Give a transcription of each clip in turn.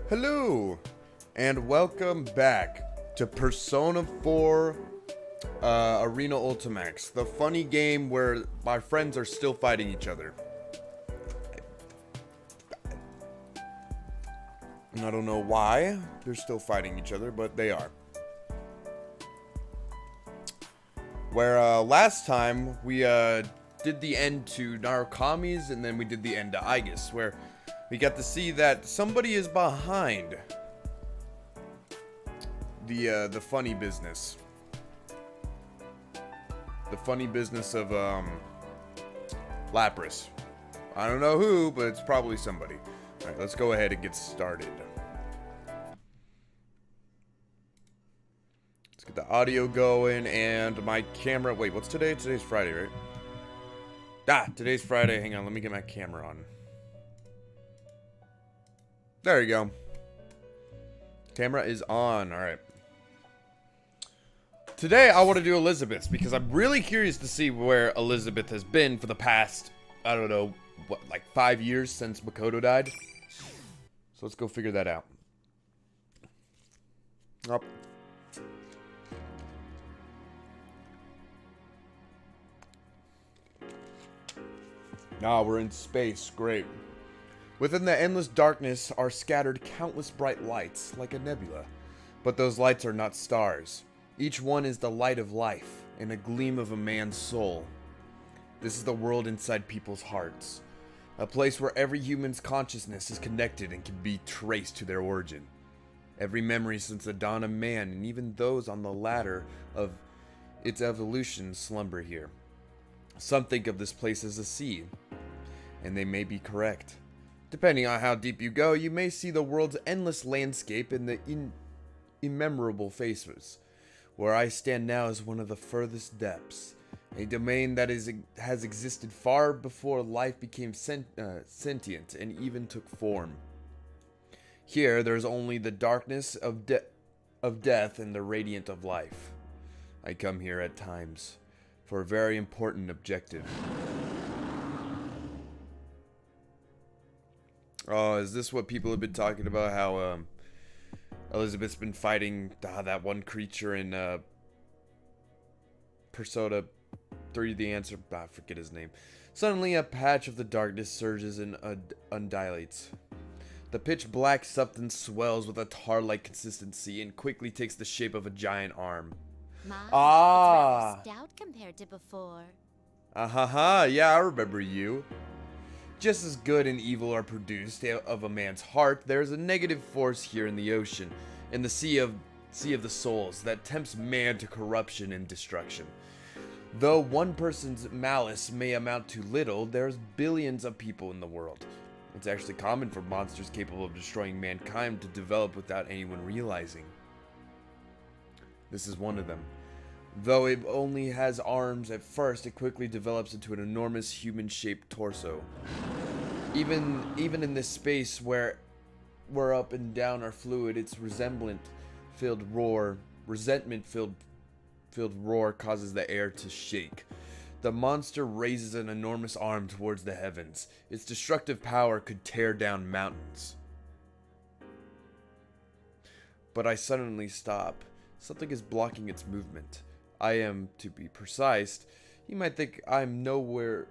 Hello, and welcome back to Persona 4 Arena Ultimax, the funny game where my friends are still fighting each other. I don't know why they're still fighting each other, but they are. Where last time we did the end to Narakami's, and then we did the end to Aigis, where we got to see that somebody is behind the funny business. The funny business of Lapras. I don't know who, but it's probably somebody. Alright, let's go ahead and get started. Let's get the audio going and my camera. Wait, what's today? Today's Friday, right? Today's Friday. Hang on, let me get my camera on. There you go. Camera is on. Alright. Today, I want to do Elizabeth's because I'm really curious to see where Elizabeth has been for the past, I don't know, what, like 5 years since Makoto died. So let's go figure that out. Oh. We're in space. Great. Within the endless darkness are scattered countless bright lights, like a nebula. But those lights are not stars. Each one is the light of life, and a gleam of a man's soul. This is the world inside people's hearts. A place where every human's consciousness is connected and can be traced to their origin. Every memory since the dawn of man, and even those on the ladder of its evolution, slumber here. Some think of this place as a sea, and they may be correct. Depending on how deep you go, you may see the world's endless landscape in the immemorable faces. Where I stand now is one of the furthest depths, a domain that has existed far before life became sentient and even took form. Here, there's only the darkness of death and the radiant of life. I come here at times for a very important objective. Oh, is this what people have been talking about? How Elizabeth's been fighting that one creature in Persona 3, the answer. I forget his name. Suddenly, a patch of the darkness surges and undilates. The pitch black substance swells with a tar-like consistency and quickly takes the shape of a giant arm. It's rather stout compared to before. Yeah, I remember you. Just as good and evil are produced of a man's heart, there is a negative force here in the ocean, in the sea of the souls, that tempts man to corruption and destruction. Though one person's malice may amount to little, there's billions of people in the world. It's actually common for monsters capable of destroying mankind to develop without anyone realizing. This is one of them. Though it only has arms at first, it quickly develops into an enormous human-shaped torso. Even in this space where up and down are fluid, its resentment-filled roar causes the air to shake. The monster raises an enormous arm towards the heavens. Its destructive power could tear down mountains. But I suddenly stop. Something is blocking its movement. I am, to be precise, you might think I'm nowhere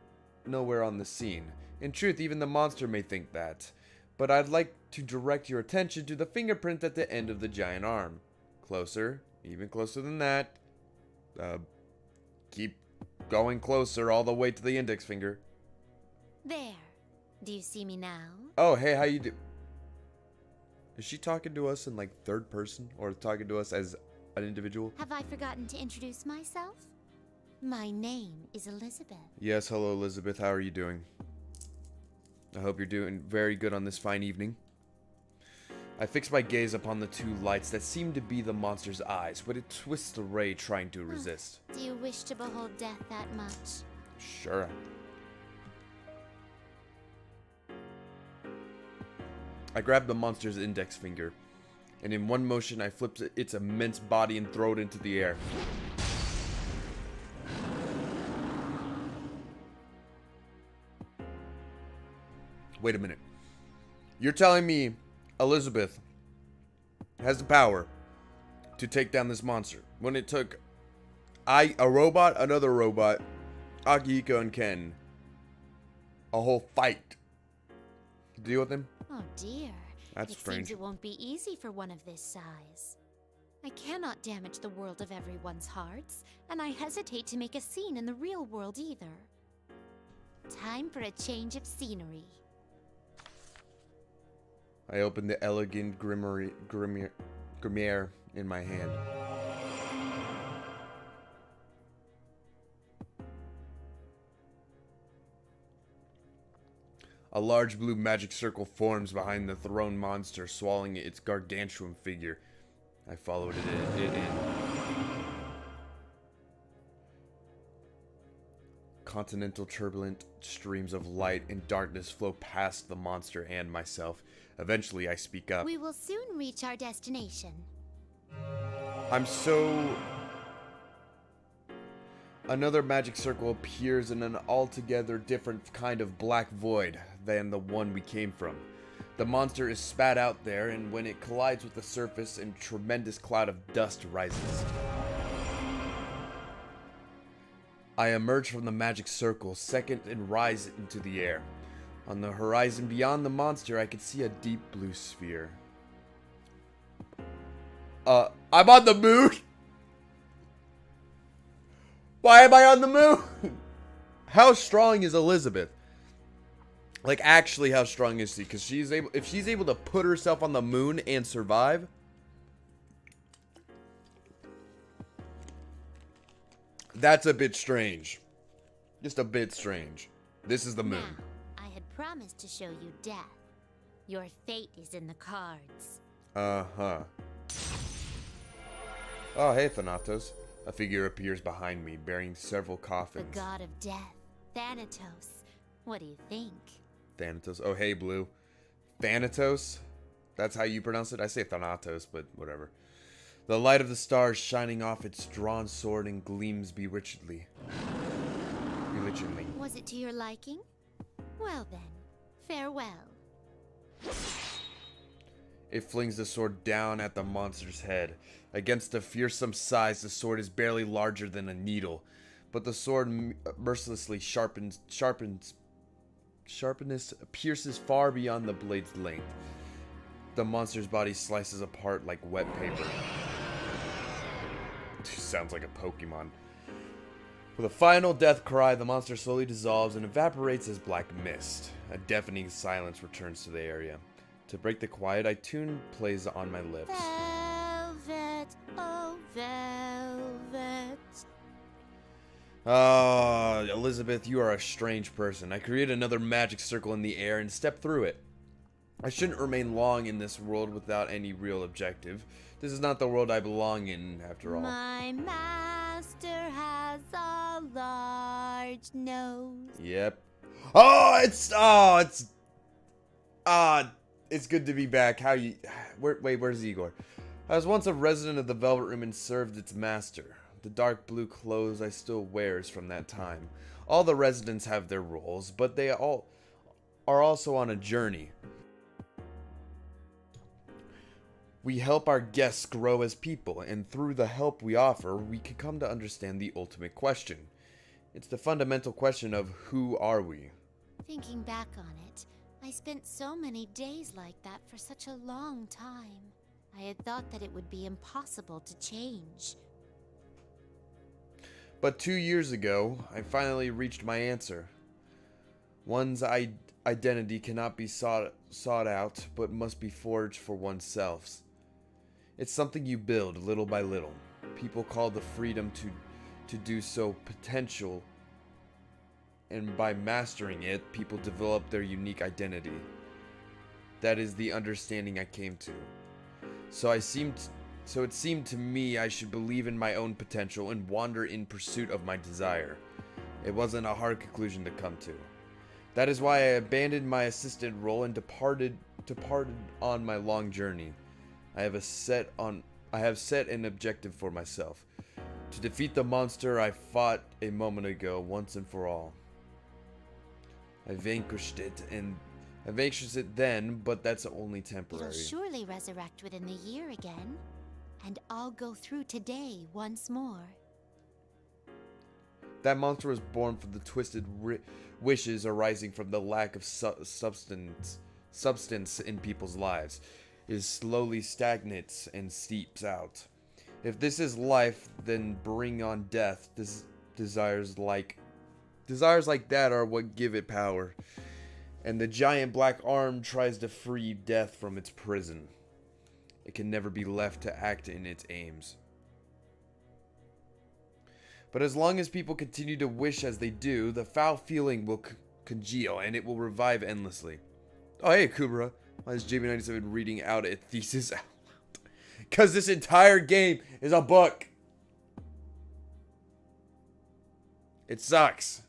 on the scene. In truth, even the monster may think that. But I'd like to direct your attention to the fingerprint at the end of the giant arm. Closer, even closer than that. Keep going closer all the way to the index finger. There. Do you see me now? Oh, hey, how you do? Is she talking to us in like third person or talking to us as an individual? Have I forgotten to introduce myself? My name is Elizabeth. Yes, hello Elizabeth, how are you doing? I hope you're doing very good on this fine evening. I fix my gaze upon the two lights that seem to be the monster's eyes, but it twists away trying to resist. Do you wish to behold death that much? Sure. I grab the monster's index finger, and in one motion I flip its immense body and throw it into the air. Wait a minute. You're telling me Elizabeth has the power to take down this monster. When it took a robot, another robot, Akihiko and Ken, a whole fight to deal with him. Oh dear. That's it strange. seems it won't be easy for one of this size. I cannot damage the world of everyone's hearts, and I hesitate to make a scene in the real world either. Time for a change of scenery. I opened the elegant grimoire in my hand. A large blue magic circle forms behind the thrown monster, swallowing its gargantuan figure. I followed it in. Continental turbulent streams of light and darkness flow past the monster and myself. Eventually, I speak up. We will soon reach our destination. I'm so... Another magic circle appears in an altogether different kind of black void than the one we came from. The monster is spat out there, and when it collides with the surface, a tremendous cloud of dust rises. I emerge from the magic circle, second, and rise into the air. On the horizon beyond the monster, I could see a deep blue sphere. I'm on the moon? Why am I on the moon? How strong is Elizabeth? Like, actually, how strong is she? Because if she's able to put herself on the moon and survive, that's a bit strange. Just a bit strange. This is the moon. Now, I had promised to show you death. Your fate is in the cards. Uh-huh. Oh, hey, Thanatos. A figure appears behind me, bearing several coffins. The god of death, Thanatos. What do you think? Thanatos. Oh, hey, Blue. Thanatos? That's how you pronounce it? I say Thanatos, but whatever. The light of the stars shining off its drawn sword and gleams bewitchingly. Was it to your liking? Well then, farewell. It flings the sword down at the monster's head. Against the fearsome size, the sword is barely larger than a needle, but the sword mercilessly sharpness pierces far beyond the blade's length. The monster's body slices apart like wet paper. Sounds like a Pokemon. With a final death cry, the monster slowly dissolves and evaporates as black mist. A deafening silence returns to the area. To break the quiet, a tune plays on my lips. Velvet, oh velvet. Ah, Elizabeth, you are a strange person. I create another magic circle in the air and step through it. I shouldn't remain long in this world without any real objective. This is not the world I belong in, after all. My master has a large nose. Yep. It's good to be back. Where's Igor? I was once a resident of the Velvet Room and served its master. The dark blue clothes I still wear is from that time. All the residents have their roles, but they all are also on a journey. We help our guests grow as people, and through the help we offer, we can come to understand the ultimate question. It's the fundamental question of who are we? Thinking back on it, I spent so many days like that for such a long time. I had thought that it would be impossible to change. But 2 years ago, I finally reached my answer. One's identity cannot be sought out, but must be forged for oneself. It's something you build little by little. People call the freedom to do so potential, and by mastering it, people develop their unique identity. That is the understanding I came to. So it seemed to me I should believe in my own potential and wander in pursuit of my desire. It wasn't a hard conclusion to come to. That is why I abandoned my assistant role and departed on my long journey. I have set an objective for myself. To defeat the monster I fought a moment ago, once and for all. I vanquished it, and Evinctions it then, but that's only It'll temporary. surely resurrect within the year again. And I'll go through today once more. That monster was born from the twisted wishes arising from the lack of substance in people's lives. It slowly stagnates and steeps out. If this is life, then bring on death. Desires like that are what give it power. And the giant black arm tries to free death from its prison. It can never be left to act in its aims. But as long as people continue to wish as they do, the foul feeling will congeal and it will revive endlessly. Oh, hey, Kubra. Why is JB97 reading out a thesis out loud? Because this entire game is a book. It sucks.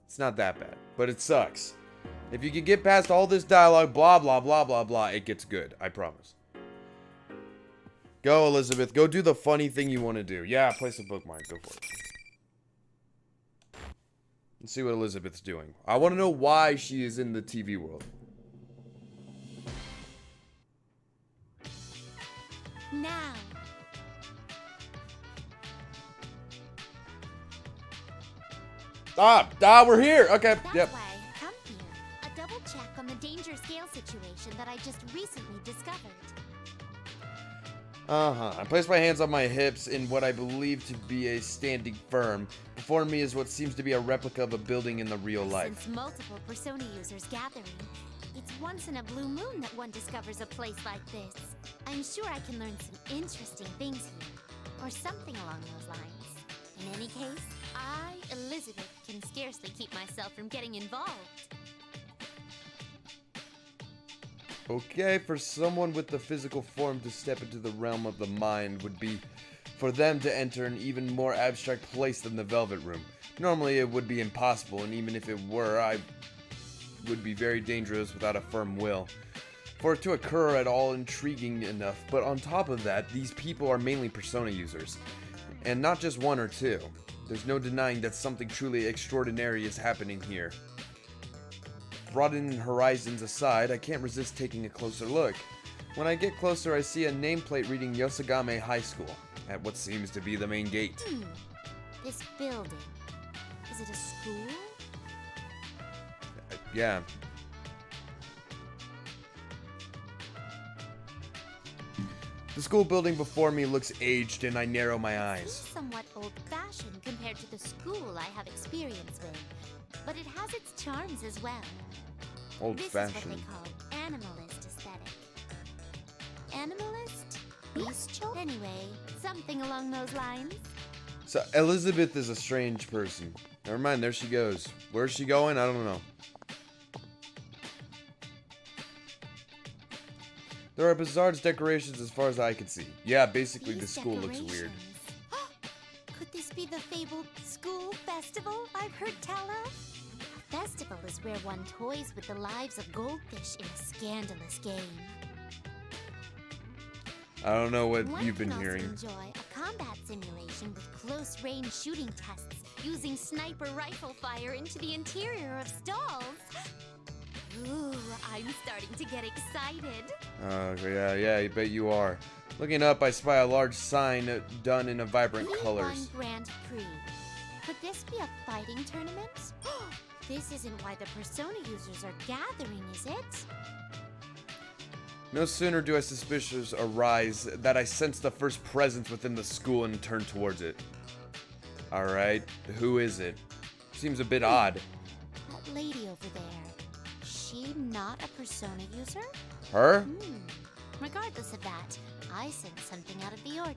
It's not that bad, but it sucks. If you can get past all this dialogue, blah, blah, blah, blah, blah, it gets good. I promise. Go, Elizabeth. Go do the funny thing you want to do. Yeah, place a bookmark. Go for it. Let's see what Elizabeth's doing. I want to know why she is in the TV world. Now. We're here. Okay, That's yep. why I've come here. A double check on the danger scale situation that I just recently discovered. I place my hands on my hips in what I believe to be a standing firm. Before me is what seems to be a replica of a building in the real life. Since multiple Persona users gathering, it's once in a blue moon that one discovers a place like this. I'm sure I can learn some interesting things here, or something along those lines. In any case, I, Elizabeth, can scarcely keep myself from getting involved. Okay, for someone with the physical form to step into the realm of the mind would be for them to enter an even more abstract place than the Velvet Room. Normally it would be impossible, and even if it were, I would be very dangerous without a firm will. For it to occur at all intriguing enough, but on top of that, these people are mainly Persona users. And not just one or two. There's no denying that something truly extraordinary is happening here. Broadening horizons aside, I can't resist taking a closer look. When I get closer, I see a nameplate reading Yosagame High School, at what seems to be the main gate. This building, is it a school? Yeah. The school building before me looks aged and I narrow my eyes. It's somewhat old-fashioned compared to the school I have experience with, but it has its charms as well. Old-fashioned. This is what they call animalist aesthetic. Animalist? Bestial? Anyway, something along those lines. So Elizabeth is a strange person. Never mind, there she goes. Where's she going? I don't know. There are bizarre decorations as far as I can see. Yeah, basically the school looks weird. Could this be the fabled school festival I've heard tell of? A festival is where one toys with the lives of goldfish in a scandalous game. I don't know what One you've been can also hearing. enjoy a combat simulation with close-range shooting tests using sniper rifle fire into the interior of stalls. Ooh, I'm starting to get excited. Yeah, I bet you are. Looking up, I spy a large sign done in a vibrant League colors. 1 Grand Prix. Could this be a fighting tournament? This isn't why the Persona users are gathering, is it? No sooner do I suspicions arise that I sense the first presence within the school and turn towards it. Alright, who is it? Seems a bit odd. That lady over there. She not a Persona user? Her? Regardless of that, I sense something out of the ordinary.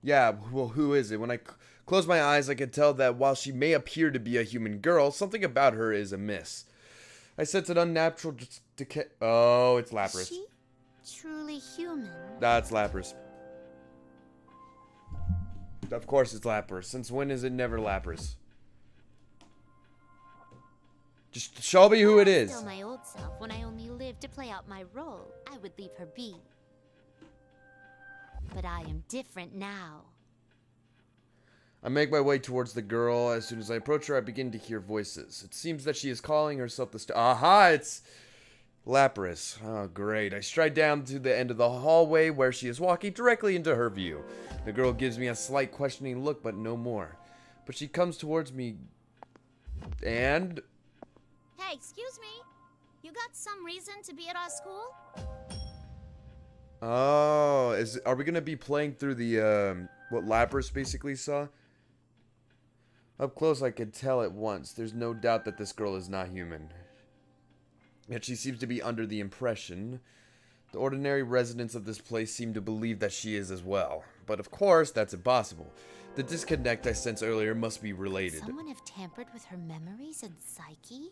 Yeah, well, who is it? When I close my eyes, I can tell that while she may appear to be a human girl, something about her is amiss. I sense an unnatural decay. Oh, it's Lapras. Is she truly human? That's Lapras. Of course it's Lapras. Since when is it never Lapras? Just show me who it is. Still my old self, when I only lived to play out my role, I would leave her be. But I am different now. I make my way towards the girl. As soon as I approach her, I begin to hear voices. It seems that she is calling herself the Aha! It's Lapras. Oh, great. I stride down to the end of the hallway where she is walking directly into her view. The girl gives me a slight questioning look, but no more. But she comes towards me and... Hey, excuse me. You got some reason to be at our school? Oh, are we going to be playing through the, what Lapras basically saw? Up close, I could tell at once. There's no doubt that this girl is not human. Yet she seems to be under the impression. The ordinary residents of this place seem to believe that she is as well. But of course, that's impossible. The disconnect I sensed earlier must be related. Could someone have tampered with her memories and psyche?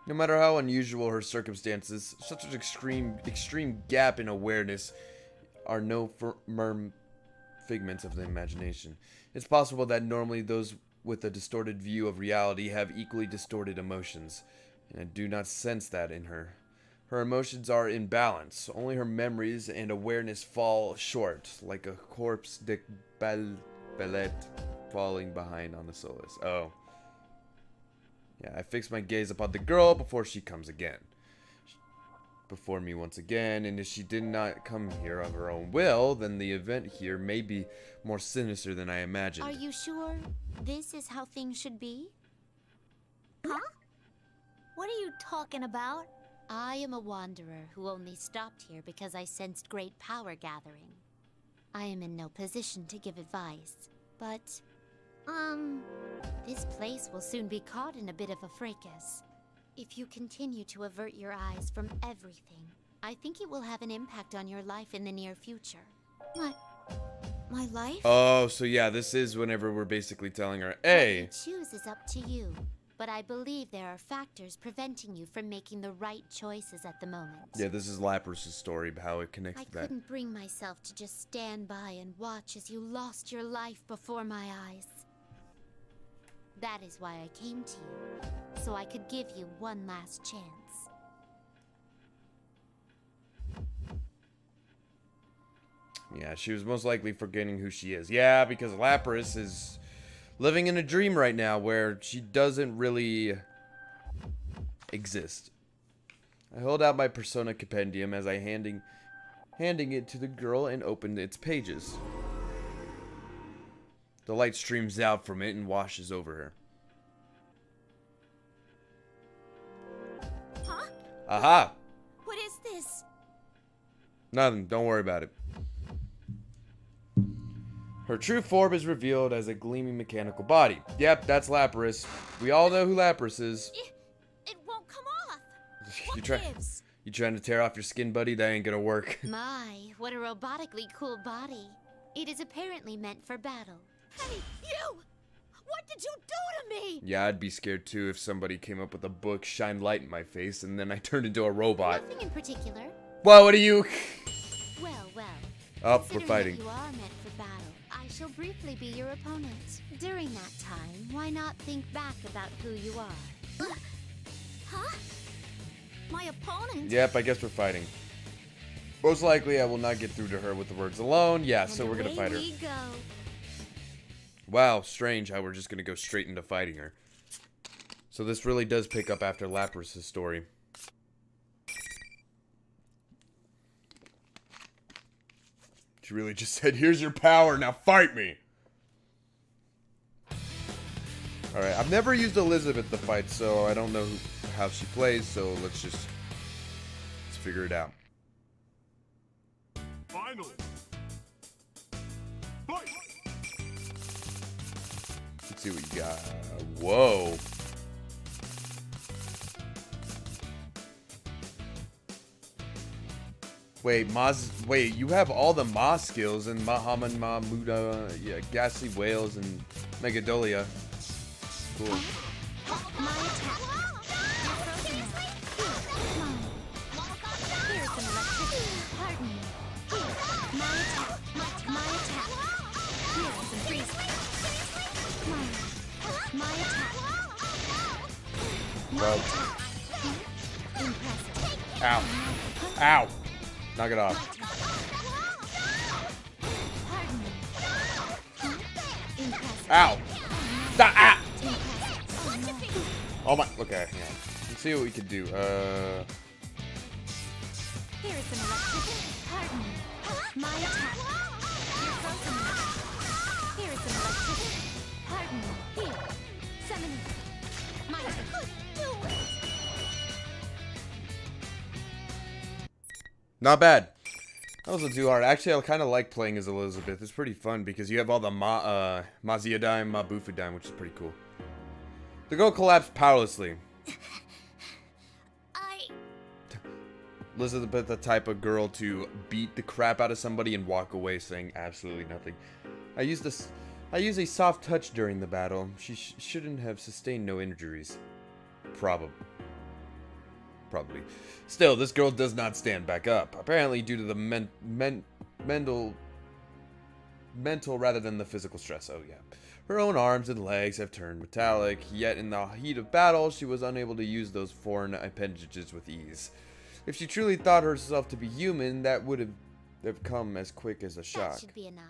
No matter how unusual her circumstances, such an extreme gap in awareness are no figments of the imagination. It's possible that normally those with a distorted view of reality have equally distorted emotions, and I do not sense that in her. Her emotions are in balance. Only her memories and awareness fall short, like a corpse de ballet falling behind on the solace. Oh. Yeah, I fix my gaze upon the girl before she comes again. Before me once again, and if she did not come here of her own will, then the event here may be more sinister than I imagined. Are you sure this is how things should be? Huh? What are you talking about? I am a wanderer who only stopped here because I sensed great power gathering. I am in no position to give advice, but, this place will soon be caught in a bit of a fracas. If you continue to avert your eyes from everything, I think it will have an impact on your life in the near future. My life? Oh, so yeah, this is whenever we're basically telling her, hey. What you choose is up to you, but I believe there are factors preventing you from making the right choices at the moment. Yeah, this is Lapras' story, how it connects I to that. couldn't bring myself to just stand by and watch as you lost your life before my eyes. That is why I came to you, so I could give you one last chance. Yeah, she was most likely forgetting who she is. Yeah, because Lapras is living in a dream right now where she doesn't really exist. I hold out my Persona Compendium as I handing it to the girl and opened its pages. The light streams out from it and washes over her. Huh? Aha! What is this? Nothing, don't worry about it. Her true form is revealed as a gleaming mechanical body. Yep, that's Lapras. We all know who Lapras is. It won't come off. You What gives? trying to tear off your skin, buddy? That ain't gonna work. My, what a robotically cool body. It is apparently meant for battle. Hey, you! What did you do to me? Yeah, I'd be scared too if somebody came up with a book, shined light in my face, and then I turned into a robot. Nothing in particular. Well, what are you? Well. Oh, we're Considering fighting. that you are meant for battle, I shall briefly be your opponent. During that time, why not think back about who you are? Huh? My opponent? Yep, I guess we're fighting. Most likely, I will not get through to her with the words alone. Yeah, so we're gonna fight her. We go. Wow, strange how we're just gonna go straight into fighting her. So this really does pick up after Lapras' story. She really just said, here's your power, now fight me! Alright, I've never used Elizabeth to fight, so I don't know how she plays, so let's figure it out. Final. Fight. Let's see what you got. Whoa. Wait, you have all the Ma skills in Mahaman, Muda, yeah, Ghastly Whales, and Megadolia. Cool. My attack. Here's some electricity. Pardon me. My attack. My attack. Here is some freeze. My attack. My Well. attack. Impressive. Ow. Ow. Knock it off. Pardon me. Ow! Stop! Ah! Oh my. Okay, hang on. Let's see what we can do. Here is some electricity. Pardon me. My attack. You're frozen now. Here is some electricity. Pardon me. Here. Summoning. My attack. Do it. Not bad. That wasn't too hard. Actually, I kind of like playing as Elizabeth. It's pretty fun because you have all the Maziadime, Mabufudime, which is pretty cool. The girl collapsed powerlessly. Elizabeth, the type of girl to beat the crap out of somebody and walk away saying absolutely nothing. I used a soft touch during the battle. She shouldn't have sustained no injuries. Probably. Still, this girl does not stand back up. Apparently due to the mental rather than the physical stress. Oh yeah. Her own arms and legs have turned metallic, yet in the heat of battle, she was unable to use those foreign appendages with ease. If she truly thought herself to be human, that would have come as quick as a shock. That should be enough.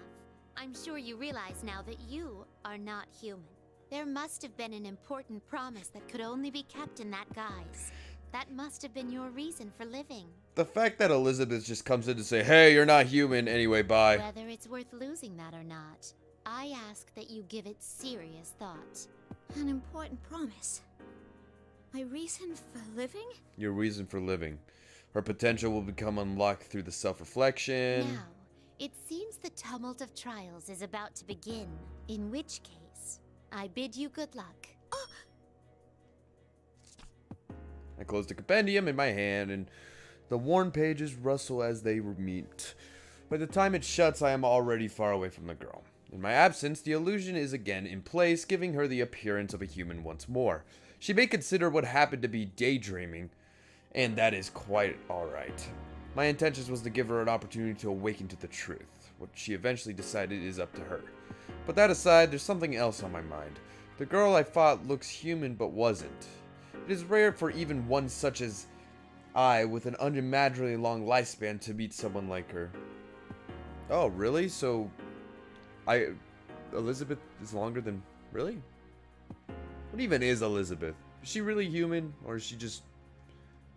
I'm sure you realize now that you are not human. There must have been an important promise that could only be kept in that guise. That must have been your reason for living. The fact that Elizabeth just comes in to say, hey, you're not human, anyway, bye. Whether it's worth losing that or not, I ask that you give it serious thought. An important promise. My reason for living? Your reason for living. Her potential will become unlocked through the self-reflection. Now, it seems the tumult of trials is about to begin. In which case, I bid you good luck. I close the compendium in my hand, and the worn pages rustle as they meet. By the time it shuts, I am already far away from the girl. In my absence, the illusion is again in place, giving her the appearance of a human once more. She may consider what happened to be daydreaming, and that is quite alright. My intentions was to give her an opportunity to awaken to the truth. What she eventually decided is up to her. But that aside, there's something else on my mind. The girl I fought looks human but wasn't. It is rare for even one such as I, with an unimaginably long lifespan, to meet someone like her. Oh, really? So, Elizabeth is longer than... Really? What even is Elizabeth? Is she really human, or is she just...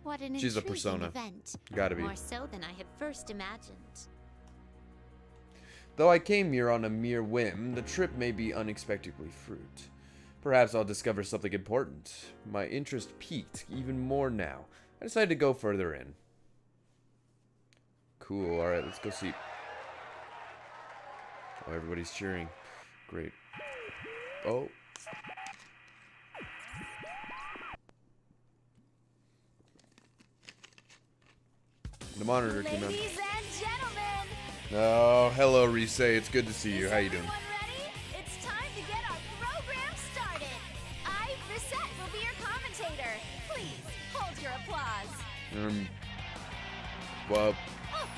What an She's a intriguing persona. event. Gotta be. More so than I had first imagined. Though I came here on a mere whim, the trip may be unexpectedly fruit. Perhaps I'll discover something important. My interest piqued even more now. I decided to go further in. Cool, alright, let's go see. Oh, everybody's cheering. Great. Oh. The monitor came on. Ladies and gentlemen! Oh, hello, Rise. It's good to see you. How you doing? Is everyone ready? It's time to get our program started. I, Reset, will be your commentator. Please, hold your applause. Well, Oh,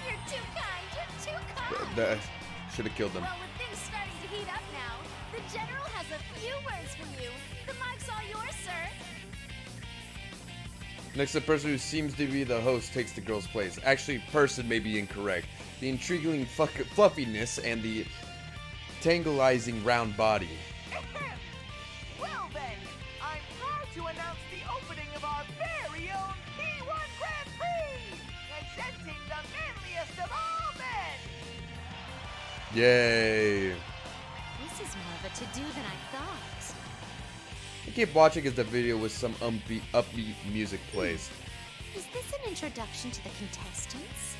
you're too kind. You're too kind. that should have killed them. Well, with things starting to heat up now, the General has a few words for you. The mic's all yours, sir. Next, the person who seems to be the host takes the girl's place. Actually, person may be incorrect. The intriguing fluffiness and the tantalizing round body. Well then, I'm proud to announce the opening of our very own P1 Grand Prix! Presenting the manliest of all men! Yay! This is more of a to-do than I thought. I keep watching as the video with some upbeat music plays. Is this an introduction to the contestants?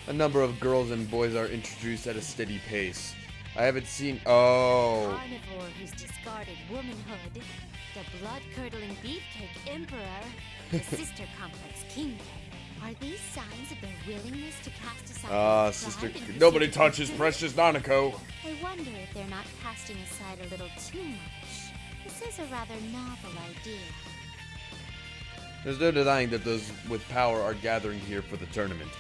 A number of girls and boys are introduced at a steady pace. I haven't seen... Oh! Carnivore who's discarded womanhood, the blood-curdling beefcake emperor, the sister complex kingpin. Are these signs of their willingness to cast aside their sister... pride and Nobody pursue touches good? precious Nanako! I wonder if they're not casting aside a little too much. This is a rather novel idea. There's no denying that those with power are gathering here for the tournament.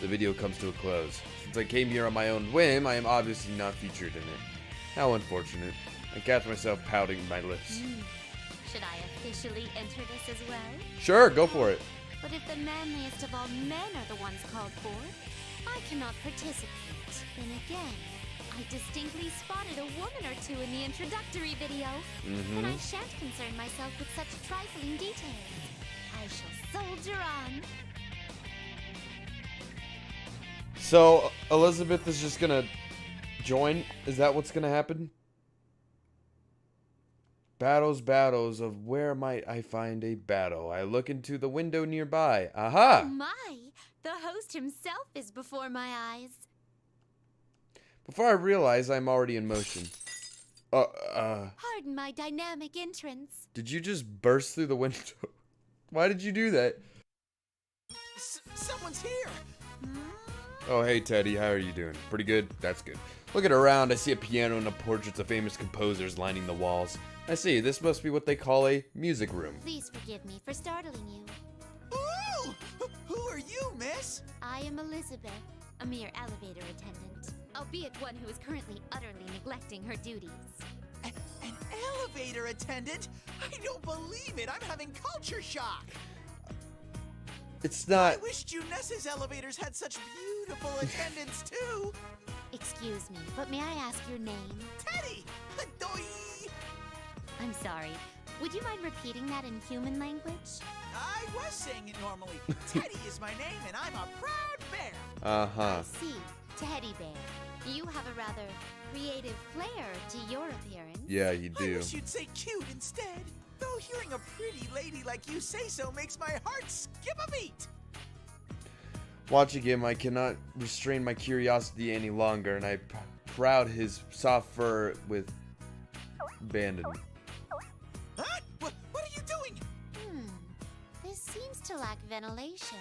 The video comes to a close. Since I came here on my own whim, I am obviously not featured in it. How unfortunate. I catch myself pouting my lips. Should I officially enter this as well? Sure, go for it. But if the manliest of all men are the ones called for, I cannot participate. Then again, I distinctly spotted a woman or two in the introductory video. But I shan't concern myself with such trifling details. I shall soldier on. So, Elizabeth is just gonna join? Is that what's gonna happen? Battles of where might I find a battle? I look into the window nearby. Aha! Oh my! The host himself is before my eyes. Before I realize, I'm already in motion. Pardon my dynamic entrance. Did you just burst through the window? Why did you do that? Someone's here. Oh, hey, Teddy. How are you doing? Pretty good? That's good. Looking around, I see a piano and the portraits of famous composers lining the walls. I see. This must be what they call a music room. Please forgive me for startling you. Ooh! Who are you, miss? I am Elizabeth, a mere elevator attendant, albeit one who is currently utterly neglecting her duties. An elevator attendant? I don't believe it. I'm having culture shock. It's not... I wish Junessa's elevators had such beautiful attendants, too. Excuse me, but may I ask your name? Teddy! Doi! I'm sorry. Would you mind repeating that in human language? I was saying it normally. Teddy is my name, and I'm a proud bear. Uh-huh. I see. Teddy Bear. You have a rather creative flair to your appearance. Yeah, you I do. wish you'd say cute instead. Though hearing a pretty lady like you say so makes my heart skip a beat. Watching him, I cannot restrain my curiosity any longer, and I proud his soft fur with abandon. Huh? What are you doing? This seems to lack ventilation.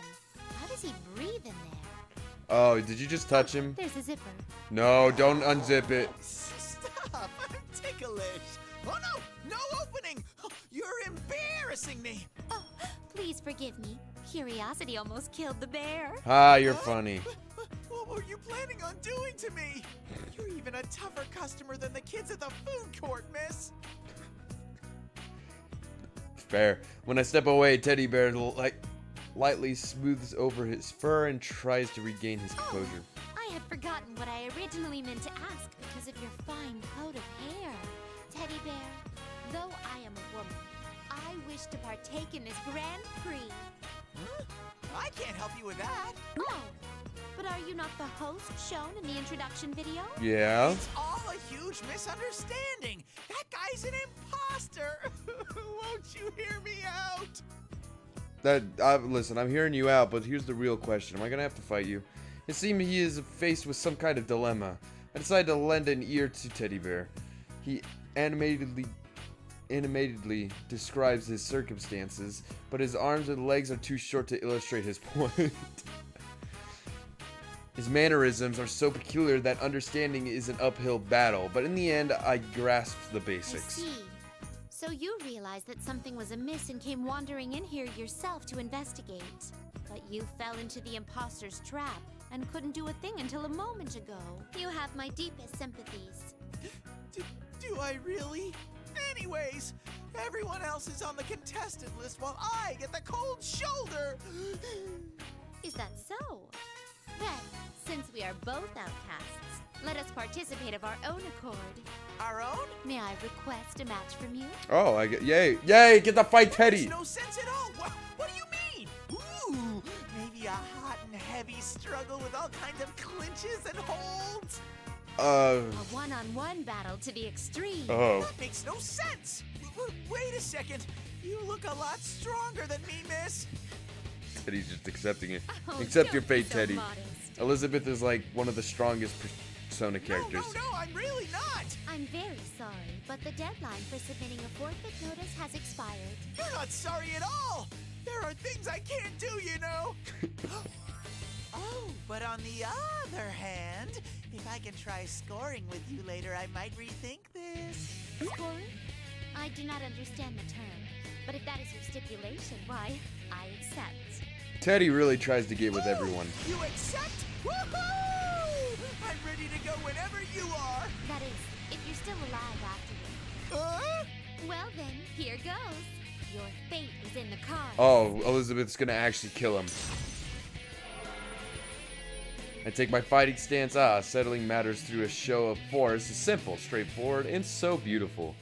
How does he breathe in there? Oh, did you just touch him? There's a zipper. No, don't unzip it. Stop! I'm ticklish. Oh no! No opening! You're embarrassing me. Oh, please forgive me. Curiosity almost killed the bear. Ah, you're funny. What were you planning on doing to me? You're even a tougher customer than the kids at the food court, miss. Fair. When I step away, Teddy Bear lightly smooths over his fur and tries to regain his composure. I had forgotten what I originally meant to ask because of your fine coat of hair. Teddy Bear, though I am a woman, I wish to partake in this Grand Prix. Huh? I can't help you with that. Oh, but are you not the host shown in the introduction video? Yeah. It's all a huge misunderstanding. That guy's an imposter. Won't you hear me out? Listen, I'm hearing you out, but here's the real question. Am I gonna have to fight you? It seems he is faced with some kind of dilemma. I decided to lend an ear to Teddy Bear. He animatedly describes his circumstances, but his arms and legs are too short to illustrate his point. His mannerisms are so peculiar that understanding is an uphill battle, but in the end, I grasped the basics. I see. So you realized that something was amiss and came wandering in here yourself to investigate. But you fell into the imposter's trap and couldn't do a thing until a moment ago. You have my deepest sympathies. Do I really? Anyways, everyone else is on the contested list while I get the cold shoulder. Is that so? Then, since we are both outcasts, let us participate of our own accord. Our own? May I request a match from you? Oh, yay, get the fight, Teddy. Makes no sense at all. What do you mean? Ooh, maybe a hot and heavy struggle with all kinds of clinches and holds. A one-on-one battle to the extreme. Oh. That makes no sense. Wait a second. You look a lot stronger than me, miss. Teddy's just accepting it. Oh, Accept your don't be fate, so Teddy. modest. Elizabeth is like one of the strongest Persona characters. No, I'm really not. I'm very sorry, but the deadline for submitting a forfeit notice has expired. You're not sorry at all. There are things I can't do, you know. Oh, but on the other hand, if I can try scoring with you later, I might rethink this. Scoring? I do not understand the term, but if that is your stipulation, why, I accept. Teddy really tries to get with everyone. You accept? Woohoo! I'm ready to go whenever you are. That is, if you're still alive afterward. Huh? Well then, here goes. Your fate is in the cards. Oh, Elizabeth's gonna actually kill him. I take my fighting stance. Settling matters through a show of force is simple, straightforward, and so beautiful.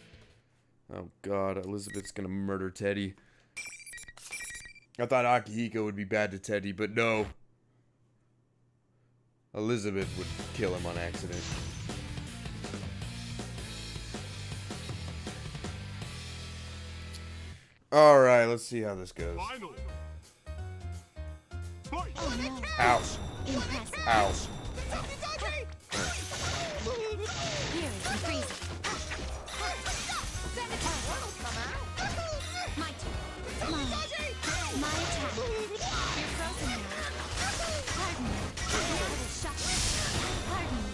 Oh god, Elizabeth's gonna murder Teddy. I thought Akihiko would be bad to Teddy, but no. Elizabeth would kill him on accident. Alright, let's see how this goes. Ow. Impressive. Ow. Here is some freezing. My turn. My attack. You're frozen now. Pardon me. I will shock you. Pardon me.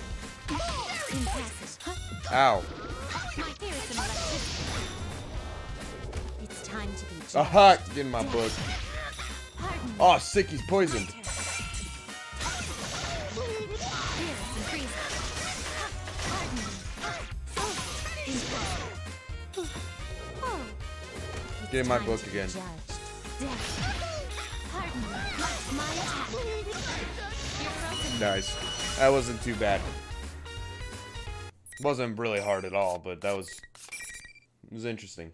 Impressive. Ow. My fear is some electricity. It's time to be judged. Aha! Get in my book. Pardon me. Oh, sick, he's poisoned. Here is some freezing. Pardon me. Impressive. Oh. It's Get in my time book to be again. judged. Death. Pardon me. My attack. You're frozen. Nice. That wasn't too bad. Wasn't really hard at all, but it was interesting.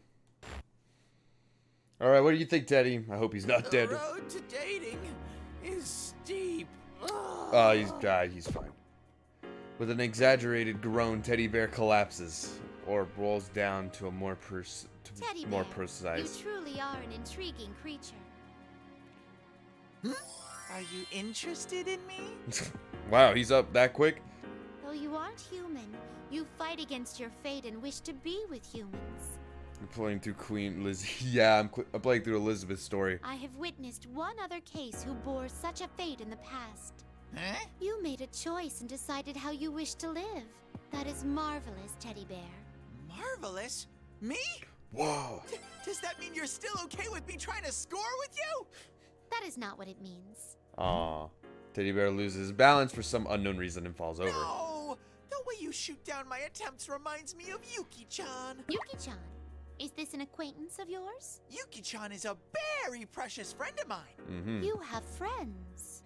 Alright, what do you think, Teddy? I hope he's not dead. The road to dating is steep. He's fine. With an exaggerated groan, Teddy Bear collapses, or rolls down to a more Teddy more Bear, precise. you truly are an intriguing creature. Are you interested in me? Wow, he's up that quick? Though you aren't human, you fight against your fate and wish to be with humans. I'm playing through Queen Liz. Yeah, I'm playing through Elizabeth's story. I have witnessed one other case who bore such a fate in the past. Huh? You made a choice and decided how you wish to live. That is marvelous, Teddy Bear. Marvelous? Me? Whoa. Does that mean you're still okay with me trying to score with you? That is not what it means. Aw. Teddy Bear loses his balance for some unknown reason and falls over. No! The way you shoot down my attempts reminds me of Yuki-chan. Yuki-chan, is this an acquaintance of yours? Yuki-chan is a very precious friend of mine. Mm-hmm. You have friends.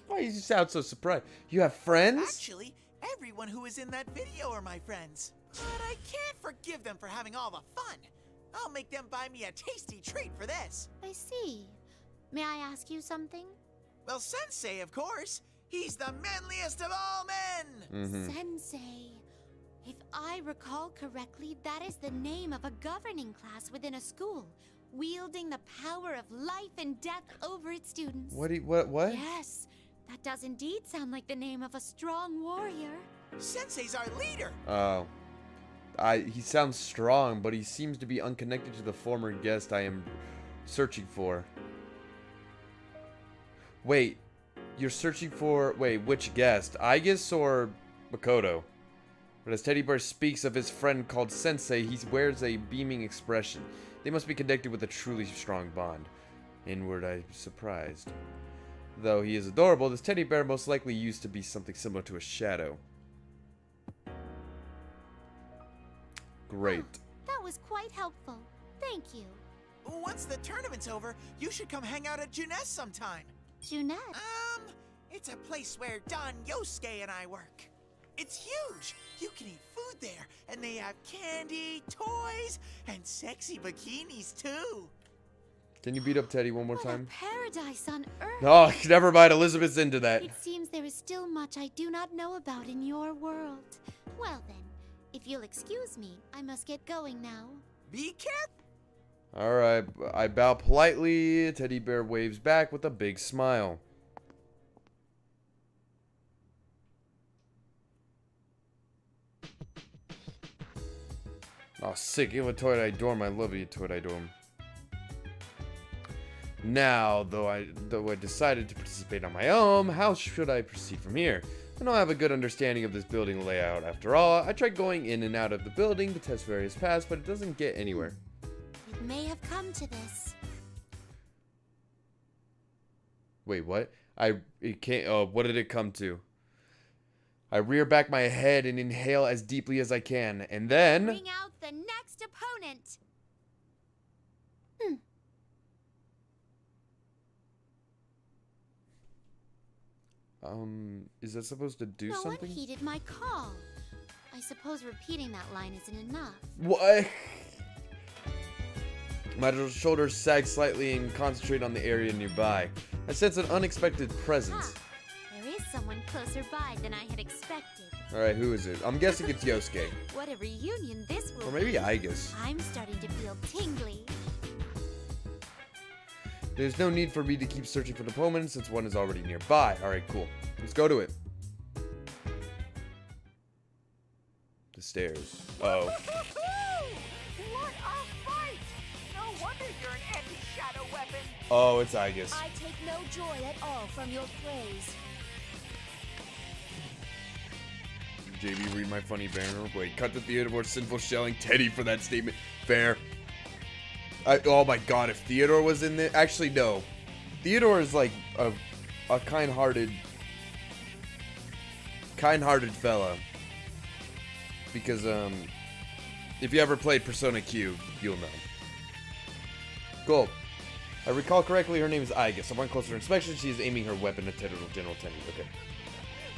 Why you sound so surprised? You have friends? Actually, everyone who is in that video are my friends. But I can't forgive them for having all the fun. I'll make them buy me a tasty treat for this. I see. May I ask you something? Well, Sensei, of course. He's the manliest of all men. Mm-hmm. Sensei. If I recall correctly, that is the name of a governing class within a school, wielding the power of life and death over its students. What? Yes, that does indeed sound like the name of a strong warrior. Sensei's our leader. Oh. He sounds strong, but he seems to be unconnected to the former guest I am searching for. Wait, you're searching for... Wait, which guest? Aigis or Makoto? But as Teddy Bear speaks of his friend called Sensei, he wears a beaming expression. They must be connected with a truly strong bond. Inward, I'm surprised. Though he is adorable, this teddy bear most likely used to be something similar to a shadow. Great. That was quite helpful. Thank you. Once the tournament's over, you should come hang out at Junes sometime. Junette. It's a place where Don Yosuke and I work. It's huge. You can eat food there, and they have candy, toys, and sexy bikinis too. Can you beat up Teddy one more What time? a paradise on earth. Oh, never mind. Elizabeth's into that. It seems there is still much I do not know about in your world. Well then, if you'll excuse me, I must get going now. Be careful. Alright, I bow politely. Teddy Bear waves back with a big smile. Oh, sick. Give a toy dorm. I love you, toy dorm. Now, though I decided to participate on my own, how should I proceed from here? I don't have a good understanding of this building layout. After all, I tried going in and out of the building to test various paths, but it doesn't get anywhere. It may have come to this. Wait, what? It can't. Oh, what did it come to? I rear back my head and inhale as deeply as I can, and then... Bring out the next opponent. Is that supposed to do No something? one heeded my call. I suppose repeating that line isn't enough. What? My shoulders sag slightly and concentrate on the area nearby. I sense an unexpected presence. There is someone closer by than I had expected. Alright, who is it? I'm guessing it's Yosuke. What a reunion this will Or maybe be. Igus. I'm starting to feel tingly. There's no need for me to keep searching for the opponent since one is already nearby. Alright, cool. Let's go to it. The stairs. Oh. What a fight! No wonder you're an anti-shadow weapon. Oh, it's Igus. I take no joy at all from your praise. JB, read my funny banner. Wait, cut the Theodore sinful shelling Teddy for that statement. Fair. Oh my god, if Theodore was in there. Actually, no. Theodore is like a kind-hearted fella. Because, if you ever played Persona Q, you'll know. Cool. I recall correctly, her name is Igus. Upon closer inspection, she is aiming her weapon at General Teddy. Okay.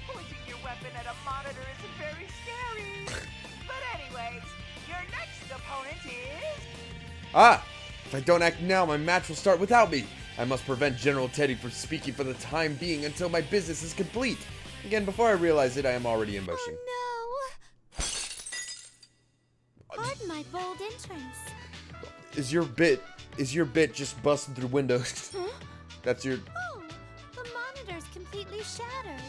Pointing your weapon at a monitor isn't very scary. But anyways, your next opponent is... Ah! If I don't act now, my match will start without me. I must prevent General Teddy from speaking for the time being until my business is complete. Again, before I realize it, I am already in motion. Oh no! Pardon my bold entrance. Is your bit just busting through windows? Huh? That's your... Oh, the monitor's completely shattered.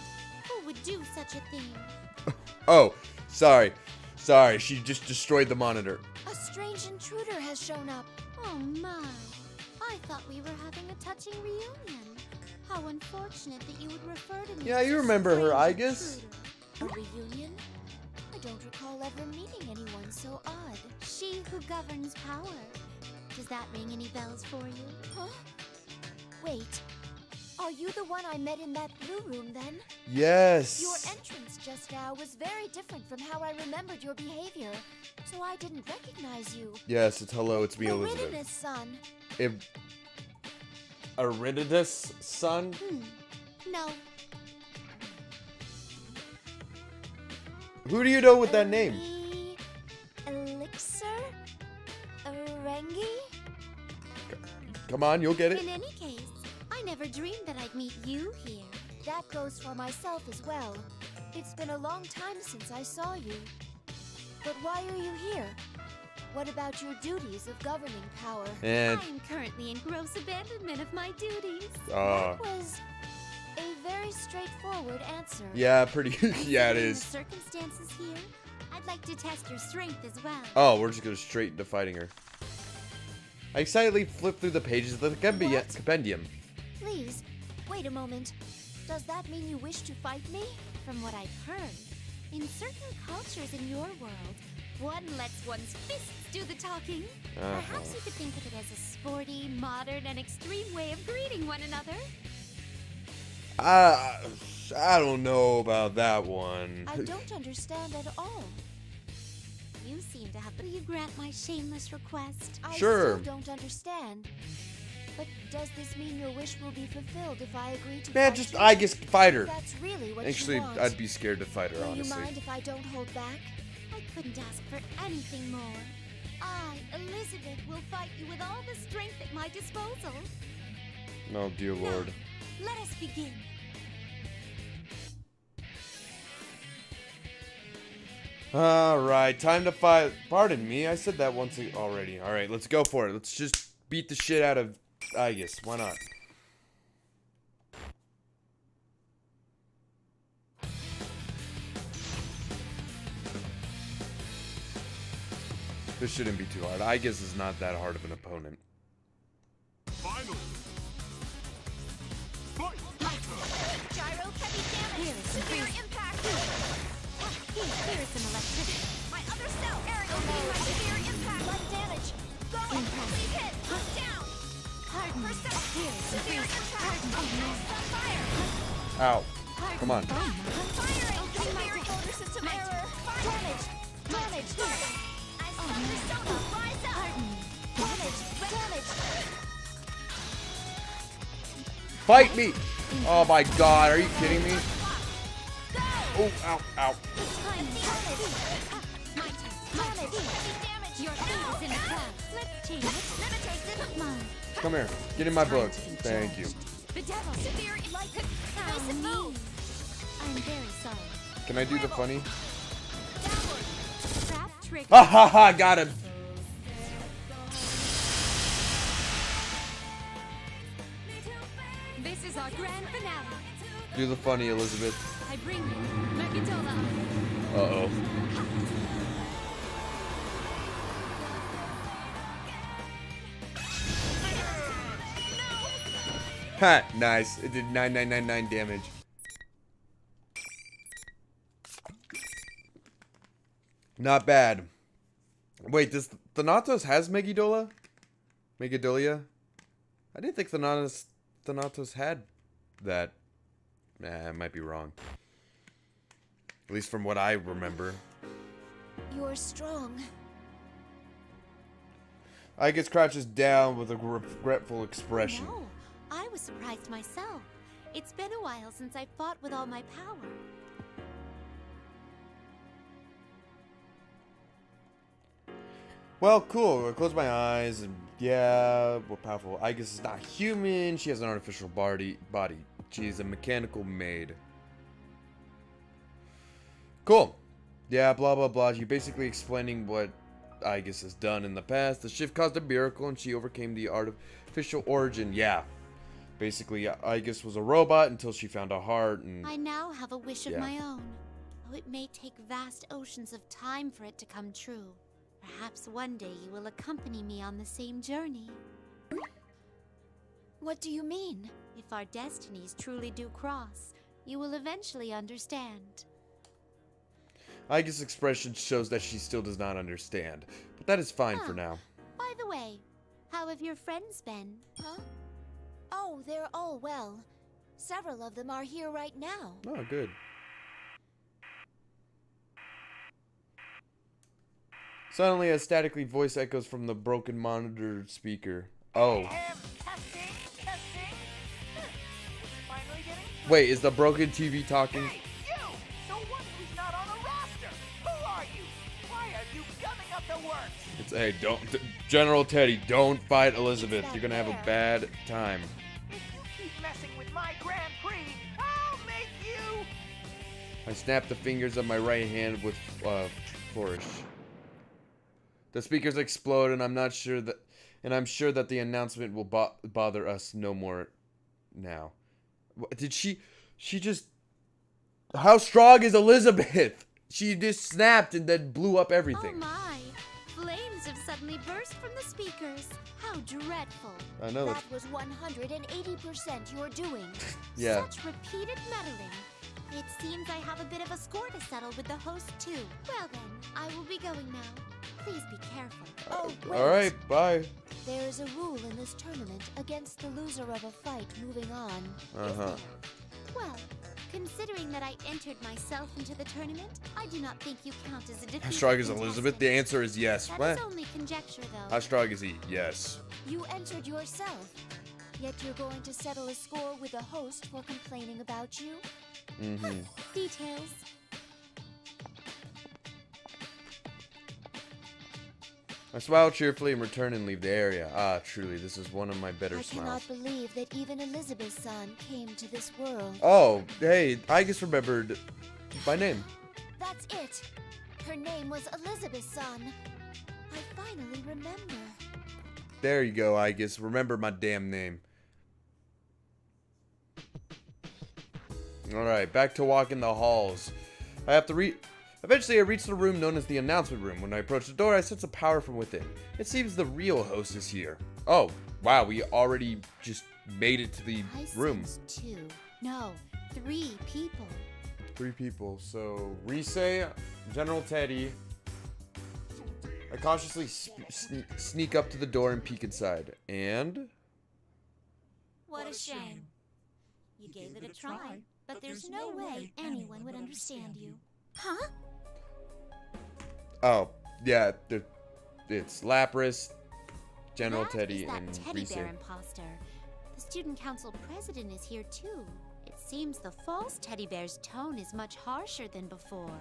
Who would do such a thing? Oh, sorry. Sorry, she just destroyed the monitor. A strange intruder has shown up. Oh my. I thought we were having a touching reunion. How unfortunate that you would refer to me Yeah, as you a remember her, strange Igus. intruder. A reunion? I don't recall ever meeting anyone so odd. She who governs power. Does that ring any bells for you? Huh? Wait. Are you the one I met in that blue room then? Yes. Your entrance just now was very different from how I remembered your behavior, so I didn't recognize you. Yes, it's hello, it's me, Elizabeth. Meridianus, son. Arididus, son? No. Who do you know with that name? Elixir? Rengi? Come on, you'll get it. In any case, I never dreamed that I'd meet you here. That goes for myself as well. It's been a long time since I saw you. But why are you here? What about your duties of governing power? And I am currently in gross abandonment of my duties. That was a very straightforward answer. yeah, pretty. Yeah, it Considering is. The circumstances here, I'd like to test your strength as well. Oh, we're just going straight into fighting her. I excitedly flip through the pages of the compendium. Please, wait a moment. Does that mean you wish to fight me? From what I've heard, in certain cultures in your world, one lets one's fists do the talking. Perhaps you could think of it as a sporty, modern, and extreme way of greeting one another. I don't know about that one. I don't understand at all. You seem to have... Will you grant my shameless request? I Sure. still don't understand. But does this mean your wish will be fulfilled if I agree to Man, fight just you? I guess fight her. That's really what Actually, you want. I'd be scared to fight her, Will honestly. you mind if I don't hold back? I couldn't ask for anything more. I, Elizabeth, will fight you with all the strength at my disposal. Oh, dear Now, lord. let us begin. Alright, time to fight. Pardon me, I said that once already. Alright, let's go for it. Let's just beat the shit out of Igus. Why not? This shouldn't be too hard. Igus is not that hard of an opponent. Finally. Fight! Gyro, heavy damage, severe impact. Here's some electricity. My other cell, aerial beam, my severe impact. Light damage. Go, complete hit. Down. Pardon me. First cell, Here's some severe impact. On fire. Ow. Come on. Firing. Severe motor system error. Damage. Damage. I stop persona. Rise up. Damage. Damage. Fight me! Oh my god, are you kidding me? Oh, ow, ow. Your fate is in the clouds. Let's change it. Come on. Come here. Get in my book. Thank you. The devil. Severe enlightenment. I'm very sorry. Can I do the funny? Trap trick. Ha ha ha, got him. This is our grand finale. Do the funny, Elizabeth. I bring you Megidola. Uh-oh. Ha, nice. It did 9999 damage. Not bad. Wait, does Thanatos has Megidola? Megidolia? I didn't think Thanatos had that. Nah, I might be wrong. At least from what I remember. You're strong. I guess crouches down with a regretful expression. No, I was surprised myself. It's been a while since I fought with all my power. Well, cool. I close my eyes and yeah, we're powerful. I guess it's not human. She has an artificial body. She's a mechanical maid. Cool. Yeah, blah, blah, blah. You're basically explaining what Aegis has done in the past. The shift caused a miracle and she overcame the artificial origin. Yeah. Basically, Aegis was a robot until she found a heart and... I now have a wish of Yeah. my own. Though it may take vast oceans of time for it to come true. Perhaps one day you will accompany me on the same journey. What do you mean? If our destinies truly do cross, you will eventually understand. Aegis' expression shows that she still does not understand. But that is fine for now. By the way, how have your friends been? Huh? Oh, they're all well. Several of them are here right now. Oh, good. Suddenly, a statically voice echoes from the broken monitor speaker. Oh. Testing. Finally getting. Wait, is the broken TV talking? Hey, you! So one who's not on the roster. Who are you? Why are you gumming up the works? It's, hey, don't, General Teddy, don't fight Elizabeth. You're gonna have a bad time. If you keep messing with my Grand Prix, I'll make you. I snap the fingers of my right hand with flourish. The speakers explode, and I'm sure that the announcement will bother us no more now. Did she just... How strong is Elizabeth? She just snapped and then blew up everything. Oh my! Flames have suddenly burst from the speakers. How dreadful. I know. That was 180% your doing. Yeah. Such repeated meddling. It seems I have a bit of a score to settle with the host too. Well then, I will be going now. Please be careful. Oh, wait. Alright, bye. There is a rule in this tournament against the loser of a fight moving on. Uh-huh. Well, considering that I entered myself into the tournament, I do not think you count as a defeated How strong is contestant. Elizabeth? The answer is yes. That What? is only conjecture, though. How strong is he? Yes. You entered yourself. Yet you're going to settle a score with the host for complaining about you? Mm-hmm. Details. I smile cheerfully and return and leave the area. Ah, truly, this is one of my better I smiles. cannot believe that even Elizabeth's son came to this world. Oh, hey, I just remembered my name. That's it. Her name was Elizabeth's son. I finally remember. There you go, I guess. Remember my damn name. Alright, back to walking the halls. I have to Eventually, I reach the room known as the announcement room. When I approach the door, I sense a power from within. It seems the real host is here. Oh, wow, we already just made it to the I room. sense 2. No, 3 people. 3 people. So, Rise, General Teddy. I cautiously sneak up to the door and peek inside. And... What a shame. You gave it a try, but there's no way anyone would understand you. Huh? Oh, yeah, it's Lapras, General That Teddy, is that and teddy Rise. bear imposter. The student council president is here too. It seems the false teddy bear's tone is much harsher than before.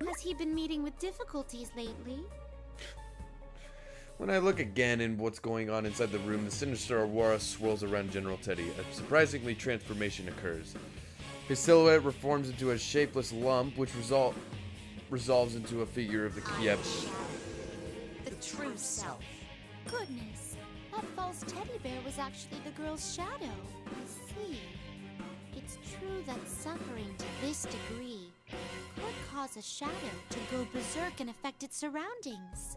Has he been meeting with difficulties lately? When I look again in what's going on inside the room, the sinister aurora swirls around General Teddy. A surprisingly transformation occurs. His silhouette reforms into a shapeless lump, which resolves into a figure of the Kiev. The true self. Goodness, that false teddy bear was actually the girl's shadow. I see. It's true that suffering to this degree could cause a shadow to go berserk and affect its surroundings.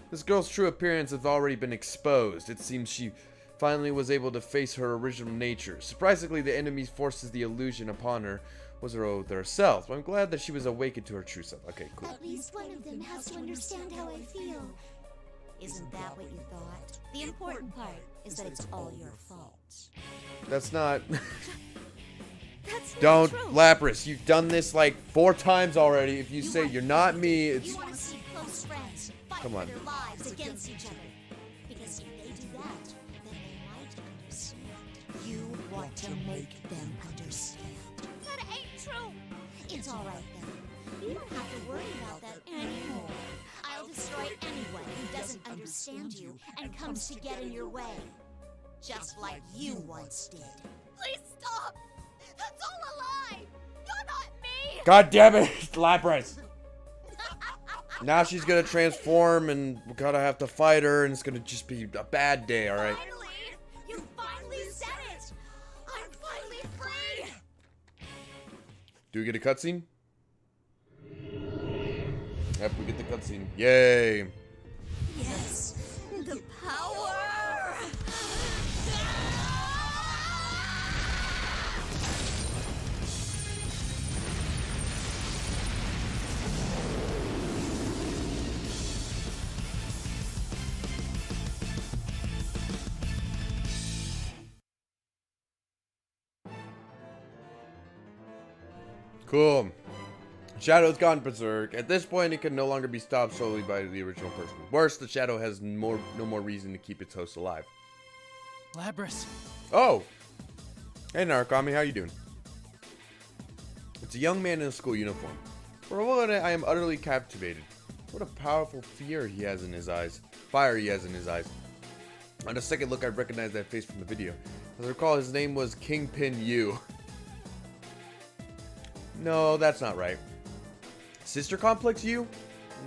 This girl's true appearance has already been exposed. It seems she finally was able to face her original nature. Surprisingly, the enemy forces the illusion upon her was her other self. I'm glad that she was awakened to her true self. Okay, cool. At least one of them has to understand how I feel. Isn't that what you thought? The important part is that it's all your fault. That's not... That's Don't, not true. Lapras, you've done this like 4 times already. If you say you're not me, it's... You want to see close friends fight Come on. for their lives against each other. Because if they do that, then they might understand. You want to make them understand. That ain't true. It's all right then. You don't have to worry about that anymore. I'll destroy anyone who doesn't understand you and comes to get in your way. Just like you once did. Please stop! That's all a lie! You're not me! God damn it, Lapras! Now she's gonna transform and we're gonna have to fight her and it's gonna just be a bad day, alright? Finally! You finally said it! I'm finally free! Do we get a cutscene? Yep, we get the cutscene. Yay! Yes! The power! Cool. Shadow's gone berserk. At this point, it can no longer be stopped solely by the original person. Worse, the Shadow has no more reason to keep its host alive. Labras. Oh! Hey Narakami, how you doing? It's a young man in a school uniform. For a moment, I am utterly captivated. What a powerful fear he has in his eyes. Fire he has in his eyes. On a second look, I recognize that face from the video. As I recall, his name was Kingpin Yu. No, that's not right. Sister Complex Yu?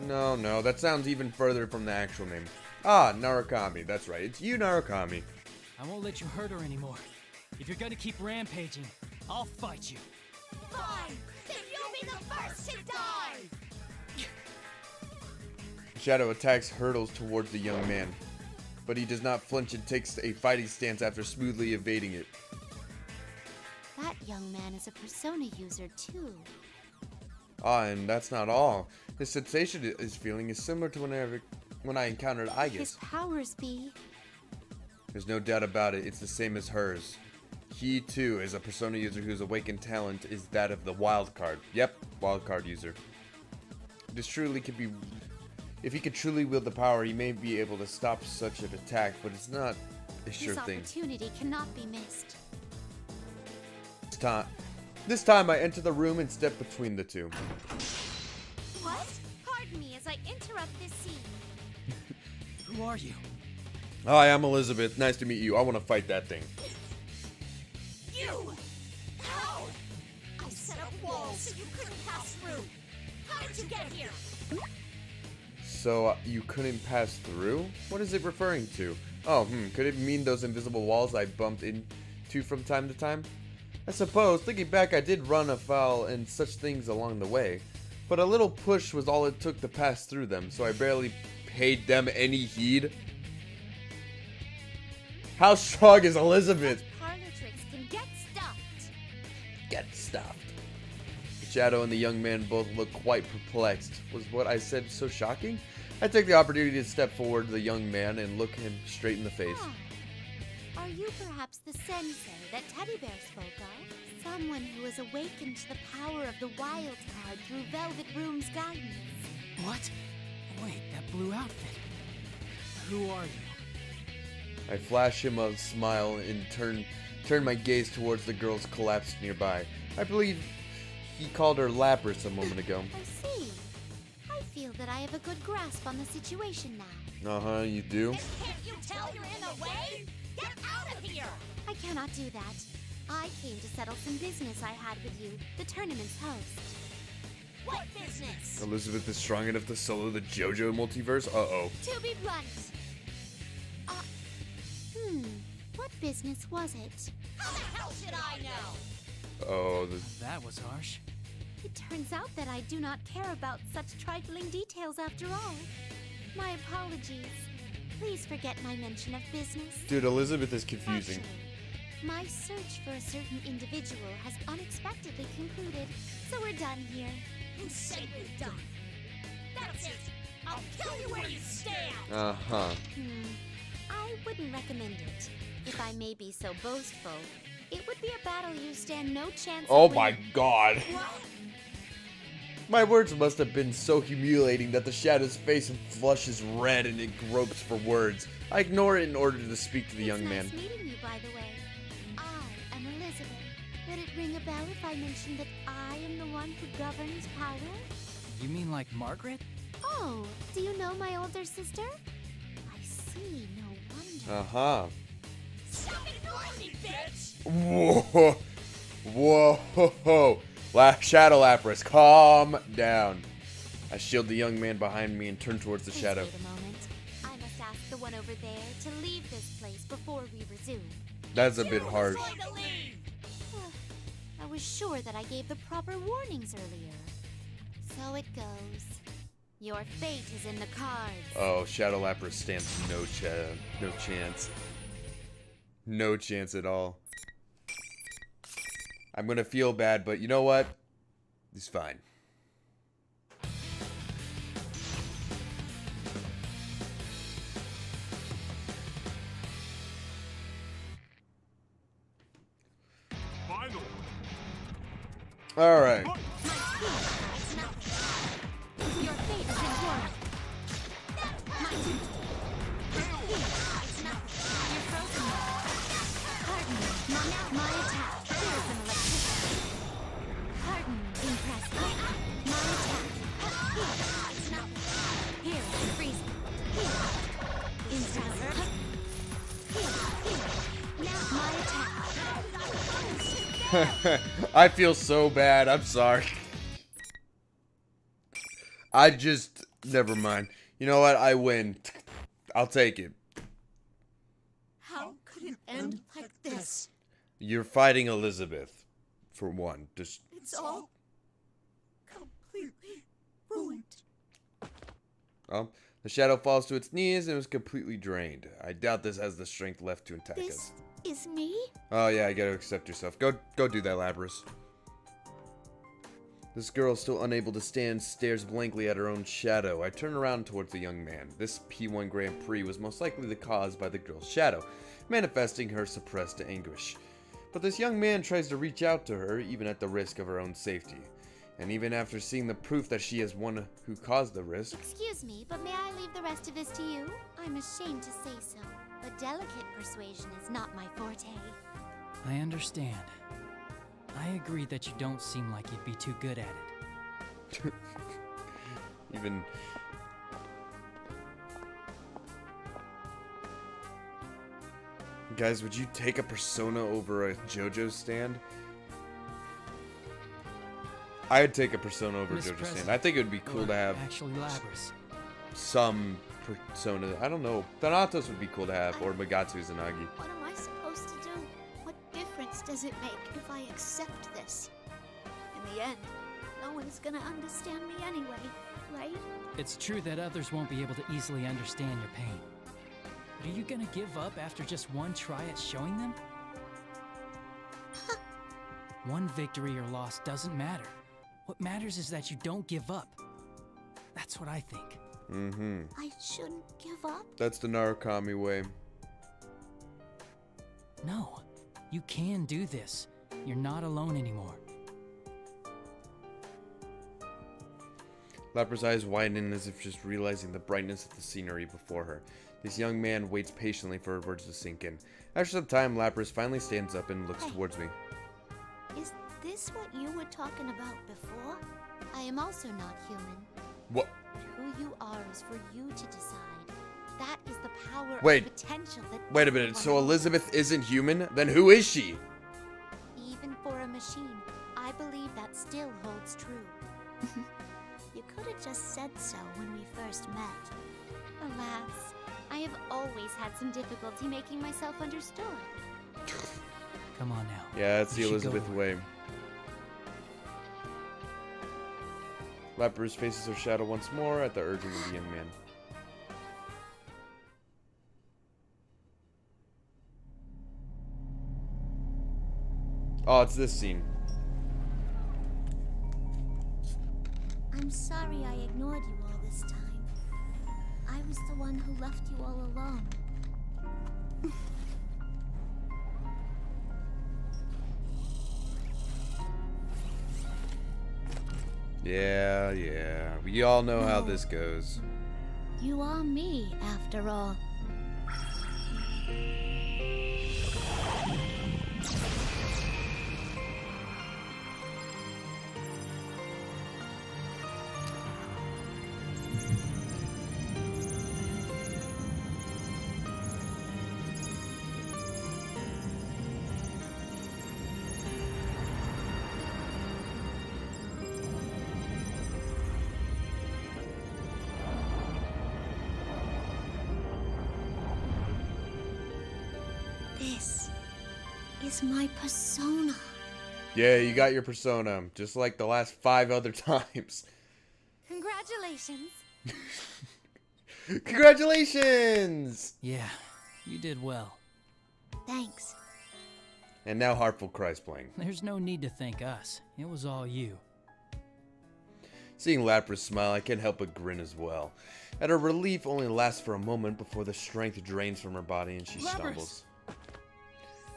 No, that sounds even further from the actual name. Ah, Narakami, that's right. It's you, Narakami. I won't let you hurt her anymore. If you're gonna keep rampaging, I'll fight you. Fine! Then you'll be the first to die! Shadow attacks hurtles towards the young man, but he does not flinch and takes a fighting stance after smoothly evading it. That young man is a Persona user too. Ah, and that's not all. His sensation is feeling is similar to when I encountered His Aegis. powers be. There's no doubt about it, it's the same as hers. He too is a Persona user whose awakened talent is that of the wild card. Yep, wild card user. This truly could be... If he could truly wield the power, he may be able to stop such an attack, but it's not a sure This thing. opportunity cannot be missed. This time I enter the room and step between the two. What? Pardon me as I interrupt this scene. Who are you? Hi, I'm Elizabeth. Nice to meet you. I want to fight that thing. You! How? I set up walls so you couldn't pass through. How did you get here? So, you couldn't pass through? What is it referring to? Oh, could it mean those invisible walls I bumped into from time to time? I suppose, thinking back, I did run afoul and such things along the way. But a little push was all it took to pass through them, so I barely paid them any heed. How strong is Elizabeth? Parlor tricks can get stuffed. Get stuffed. Shadow and the young man both look quite perplexed. Was what I said so shocking? I take the opportunity to step forward to the young man and look him straight in the face. Ah. Are you perhaps the sensei that Teddy Bear spoke of? Someone who has awakened to the power of the wild card through Velvet Room's guidance. What? Wait, that blue outfit. Who are you? I flash him a smile and turn my gaze towards the girls collapsed nearby. I believe he called her Lapras a moment ago. I see. I feel that I have a good grasp on the situation now. Uh-huh, you do? Can't you tell you're in the way? Get out of here! I cannot do that. I came to settle some business I had with you, the tournament's host. What business? Elizabeth is strong enough to solo the JoJo multiverse? Uh-oh. To be blunt. What business was it? How the hell should I know? Oh, That was harsh. It turns out that I do not care about such trifling details after all. My apologies. Please forget my mention of business. dude, Elizabeth is confusing. Actually, my search for a certain individual has unexpectedly concluded, so we're done here. You say we're done. That's it. I'll kill you where you stand. Uh-huh. I wouldn't recommend it. If I may be so boastful, it would be a battle you stand no chance Oh of my winning. god. What? My words must have been so humiliating that the shadow's face flushes red and it gropes for words. I ignore it in order to speak to the young It's man. nice meeting you, by the way. I am Elizabeth. Would it ring a bell if I mentioned that I am the one who governs power? You mean like Margaret? Oh, do you know my older sister? I see, no wonder. Uh-huh. Stop ignoring me, bitch! Whoa. Whoa. Shadow Lapras, calm down. I shield the young man behind me and turn towards the Please shadow. wait a moment. I must ask the one over there to leave this place before we resume. That's a bit You harsh. was going to leave. I was sure that I gave the proper warnings earlier. So it goes. Your fate is in the cards. Oh, Shadow Lapras stands no chance. No chance at all. I'm gonna feel bad, but you know what? He's fine. Final. All right. Your fate is in war. You're frozen. Pardon me. My attack. There's an electricity. Pardon me. Impressed. My attack. Here. Freezing. Impressed. Now my attack. I feel so bad. I'm sorry. Never mind. You know what? I win. I'll take it. How could it end like this? You're fighting Elizabeth, for one. Just It's all completely ruined. the shadow falls to its knees and is completely drained. I doubt this has the strength left to attack us. This is me? Oh yeah, I gotta accept yourself. Go do that, Lapras. This girl, still unable to stand, stares blankly at her own shadow. I turn around towards the young man. This P1 Grand Prix was most likely the cause by the girl's shadow, manifesting her suppressed anguish. But this young man tries to reach out to her, even at the risk of her own safety. And even after seeing the proof that she is one who caused the risk. Excuse me, but may I leave the rest of this to you? I'm ashamed to say so, but delicate persuasion is not my forte. I understand. I agree that you don't seem like you'd be too good at it. Even... Guys, would you take a Persona over a JoJo stand? I'd take a Persona over a Miss JoJo stand. President, I think it would be cool or to have Actually, Lapras. some Persona. I don't know. Thanatos would be cool to have, or Magatsu Izanagi. What am I supposed to do? What difference does it make if I accept this? In the end, no one's gonna understand me anyway, right? It's true that others won't be able to easily understand your pain. But are you gonna give up after just one try at showing them? One victory or loss doesn't matter. What matters is that you don't give up. That's what I think. Mm-hmm. I shouldn't give up. That's the Narakami way. No, you can do this. You're not alone anymore. Lapra's eyes widen as if just realizing the brightness of the scenery before her. This young man waits patiently for her words to sink in. After some time, Lapras finally stands up and looks towards me. Is this what you were talking about before? I am also not human. What? Who you are is for you to decide. That is the power Wait. of potential that Wait a minute, so Elizabeth isn't human? Then who is she? Even for a machine, I believe that still holds true. You could have just said so when we first met. Alas, I have always had some difficulty making myself understood. Come on now. Yeah, it's the You should go Elizabeth to way. Lapras faces her shadow once more at the urging of the young man. Oh, it's this scene. I'm sorry I ignored you all this time. I was the one who left you all alone. Yeah. We all know how this goes. You are me, after all. This is my persona. Yeah, you got your persona, just like the last 5 other times. Congratulations! Congratulations! Yeah, you did well. Thanks. And now Heartful Cries playing. There's no need to thank us. It was all you. Seeing Lapras smile, I can't help but grin as well. And her relief only lasts for a moment before the strength drains from her body and she Lapras! stumbles.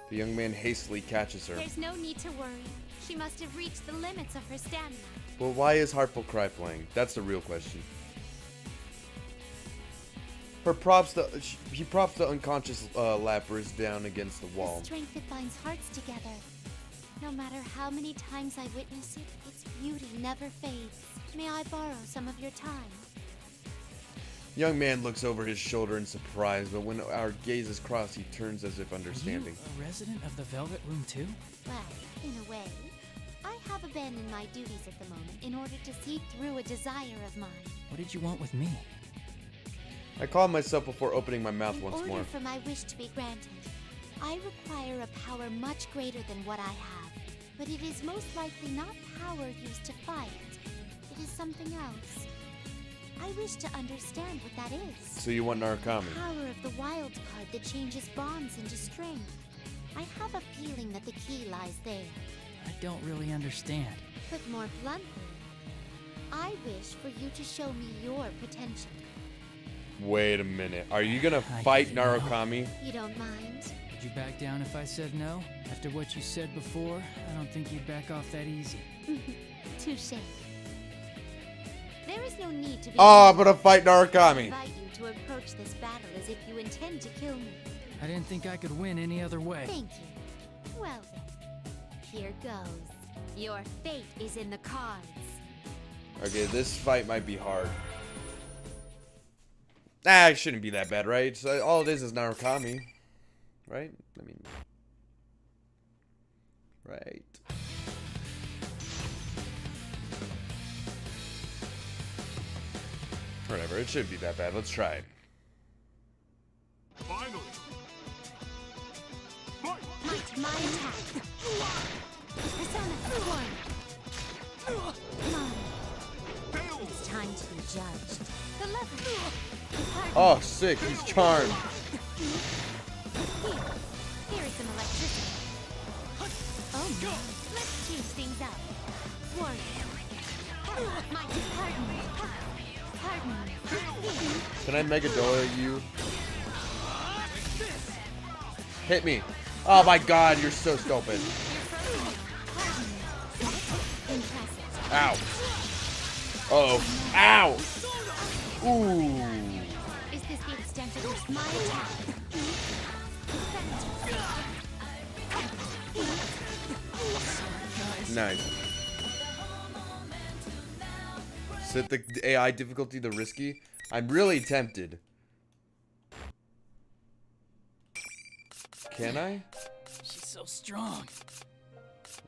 The young man hastily catches her. There's no need to worry. She must have reached the limits of her stamina. Well, why is Heartful Cry playing? That's the real question. He props the unconscious Lapras down against the wall. The strength that binds hearts together. No matter how many times I witness it, its beauty never fades. May I borrow some of your time? Young man looks over his shoulder in surprise, but when our gazes cross, he turns as if understanding. You a resident of the Velvet Room too? Well, in a way. I have abandoned my duties at the moment in order to see through a desire of mine. What did you want with me? I calm myself before opening my mouth In once order more. for my wish to be granted, I require a power much greater than what I have. But it is most likely not power used to fight. It is something else. I wish to understand what that is. So you want Narakami? Power of the wild card that changes bonds into strength. I have a feeling that the key lies there. I don't really understand. Put more bluntly, I wish for you to show me your potential. Wait a minute. Are you gonna I fight get it now. Narakami? You don't mind? Would you back down if I said no? After what you said before, I don't think you'd back off that easy. Touché. There is no need to be. Oh, I'm gonna fight I Narakami. invite you to approach this battle as if you intend to kill me. I didn't think I could win any other way. Thank you. Well then, here goes. Your fate is in the cards. Okay, this fight might be hard. It shouldn't be that bad, right? So all it is Narakami. Right? I mean... Right. Whatever, it shouldn't be that bad. Let's try it. Finally. Fight! My attack. Persona 1. Come on. It's time to be judged. The lever. Oh, sick. He's charmed. Here is some electricity. Oh no. Let's change things up. Warrior. My pardon me. Pardon me. Can I Mega Dola you? Hit me. Oh my god, you're so stupid. Impressive. Ow. Uh-oh. Ow. Ooh. Is is the extent of this, my attack. Nice. Set the AI difficulty to risky. I'm really tempted. Can I? She's so strong.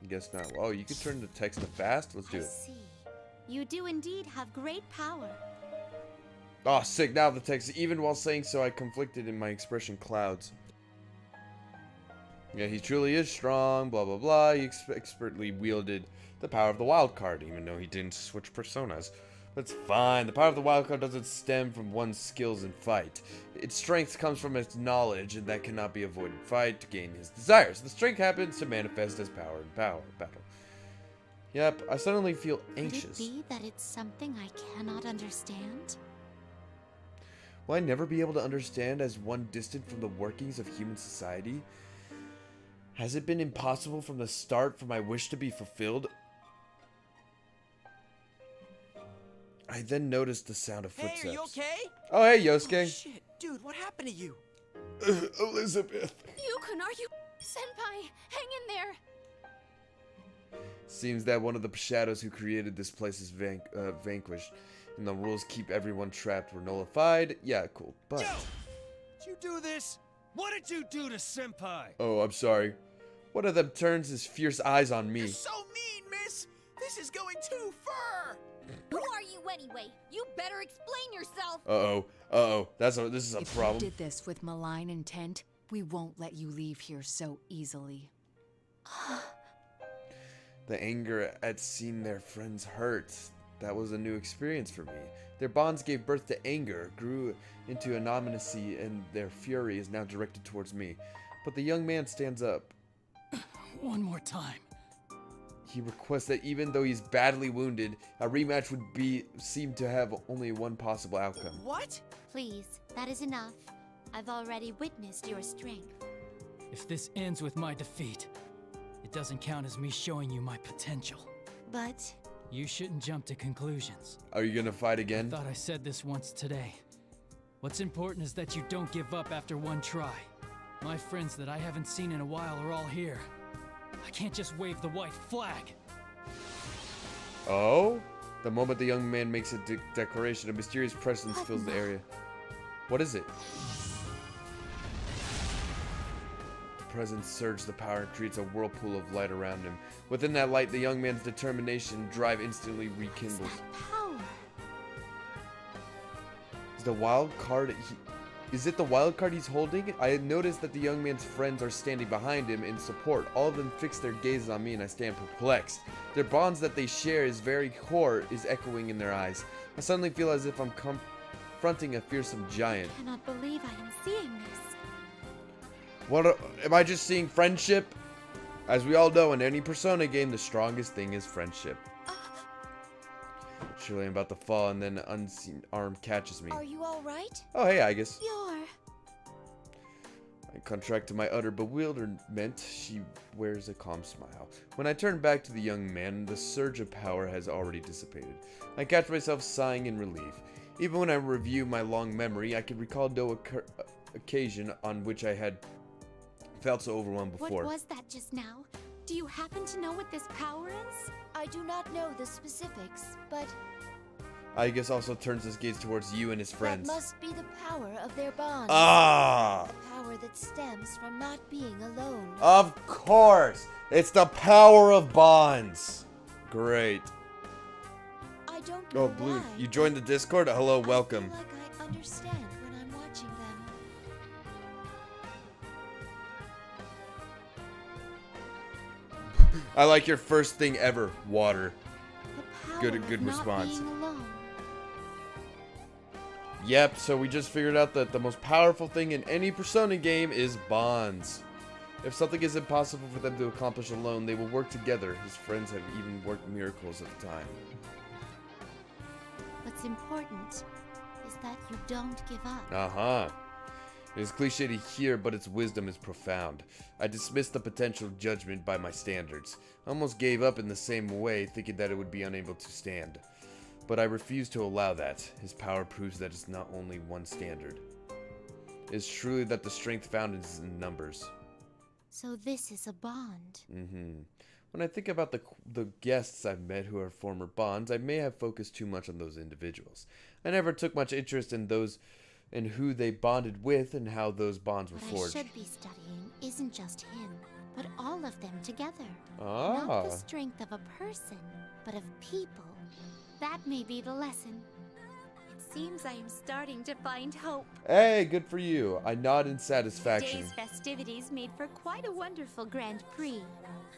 I guess not. Oh, you could turn the text to fast? Let's do I it. see. You do indeed have great power. Oh, sick. Now the text. Even while saying so, I conflicted in my expression clouds. Yeah, he truly is strong, blah, blah, blah. He expertly wielded the power of the wild card, even though he didn't switch personas. That's fine. The power of the wild card doesn't stem from one's skills in fight. Its strength comes from its knowledge, and that cannot be avoided in fight to gain his desires. The strength happens to manifest as power in battle. Yep, I suddenly feel anxious. Could it be that it's something I cannot understand? Will I never be able to understand as one distant from the workings of human society? Has it been impossible from the start for my wish to be fulfilled? I then noticed the sound of footsteps. Hey, are you okay? Oh, hey, Yosuke. Oh, shit, dude, what happened to you? Elizabeth. Yukon, are you... Senpai, hang in there! Seems that one of the shadows who created this place is vanquished, and the rules keep everyone trapped were nullified. Yeah, cool, but... Yo! Did you do this? What did you do to Senpai? Oh, I'm sorry. One of them turns his fierce eyes on me. You're so mean, miss! This is going too far! Who are you anyway? You better explain yourself! This is a If problem. you did this with malign intent, we won't let you leave here so easily. The anger at seeing their friends hurt. That was a new experience for me. Their bonds gave birth to anger, grew into anonymity, and their fury is now directed towards me. But the young man stands up. One more time. He requests that even though he's badly wounded, a rematch would seem to have only one possible outcome. What? Please, that is enough. I've already witnessed your strength. If this ends with my defeat, it doesn't count as me showing you my potential. But... You shouldn't jump to conclusions. Are you gonna fight again? Thought I said this once today. What's important is that you don't give up after one try. My friends that I haven't seen in a while are all here. I can't just wave the white flag. Oh? The moment the young man makes a declaration, a mysterious presence fills the area. What is it? The presence surges the power and creates a whirlpool of light around him. Within that light, the young man's determination and drive instantly rekindles. power. Is the wild card Is it the wild card he's holding? I had noticed that the young man's friends are standing behind him in support. All of them fix their gazes on me and I stand perplexed. Their bonds that they share is very core is echoing in their eyes. I suddenly feel as if I'm confronting a fearsome giant. I cannot believe I am seeing this. Am I just seeing friendship? As we all know, in any Persona game, the strongest thing is friendship. Surely I'm about to fall, and then an unseen arm catches me. Are you alright? Oh, hey, I guess. You're... I contract to my utter bewilderment. She wears a calm smile. When I turn back to the young man, the surge of power has already dissipated. I catch myself sighing in relief. Even when I review my long memory, I can recall no occasion on which I had felt so overwhelmed before. What was that just now? Do you happen to know what this power is? I do not know the specifics, but I guess also turns his gaze towards you and his friends. that must be the power of their bonds. Ah! Power that stems from not being alone. Of course! It's the power of bonds! Great. I don't know Oh, Blue, why, you joined the Discord? Hello, welcome. I feel like I understand when I'm watching them. I like your first thing ever, water. The power Good of not response. being alone. Yep, so we just figured out that the most powerful thing in any Persona game is bonds. If something is impossible for them to accomplish alone, they will work together. His friends have even worked miracles at the time. What's important is that you don't give up. Uh-huh. It is cliche to hear, but its wisdom is profound. I dismissed the potential judgment by my standards. I almost gave up in the same way, thinking that it would be unable to stand. But I refuse to allow that. His power proves that it's not only one standard. It is truly that the strength found is in numbers. So this is a bond. When I think about the guests I've met who are former bonds, I may have focused too much on those individuals. I never took much interest in those and who they bonded with and how those bonds were What forged. I should be studying isn't just him, but all of them together. Ah. Not the strength of a person, but of people. That may be the lesson. It seems I am starting to find hope. Hey, good for you. I nod in satisfaction. Today's festivities made for quite a wonderful Grand Prix.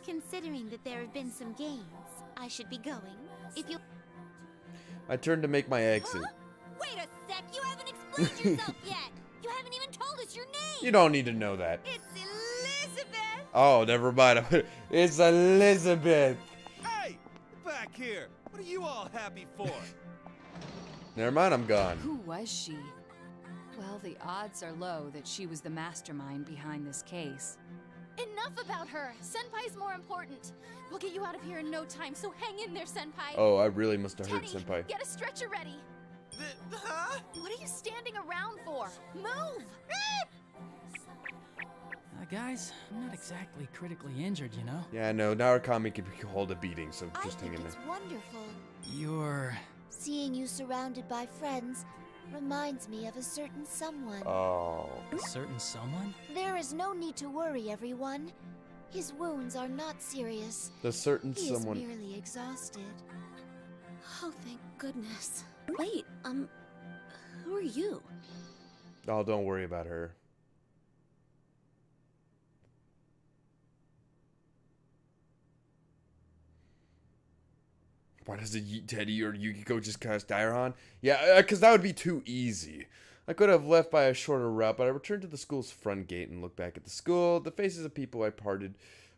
Considering that there have been some games, I should be going. If you... I turn to make my exit. Huh? Wait a sec, you haven't explained yourself yet. You haven't even told us your name. You don't need to know that. It's Elizabeth. Oh, never mind. It's Elizabeth. Hey! Back here! What are you all happy for? Never mind, I'm gone. Who was she? Well, the odds are low that she was the mastermind behind this case. Enough about her. Senpai's more important. We'll get you out of here in no time, so hang in there, Senpai. Oh, I really must have heard Teddy, Senpai. get a stretcher ready. Huh? What are you standing around for? Move! Guys, I'm not exactly critically injured, you know? Yeah, I know. Narakami could hold a beating, so I just hang think in it's there. wonderful. You're... Seeing you surrounded by friends reminds me of a certain someone. Oh. a certain someone? There is no need to worry, everyone. His wounds are not serious. The certain He someone. is merely exhausted. Oh, thank goodness. Wait, who are you? Oh, don't worry about her. Why does it Yeet Teddy or Yukiko just cast Dairon? Yeah, because that would be too easy. I could have left by a shorter route, but I returned to the school's front gate and looked back at the school. The faces of people I parted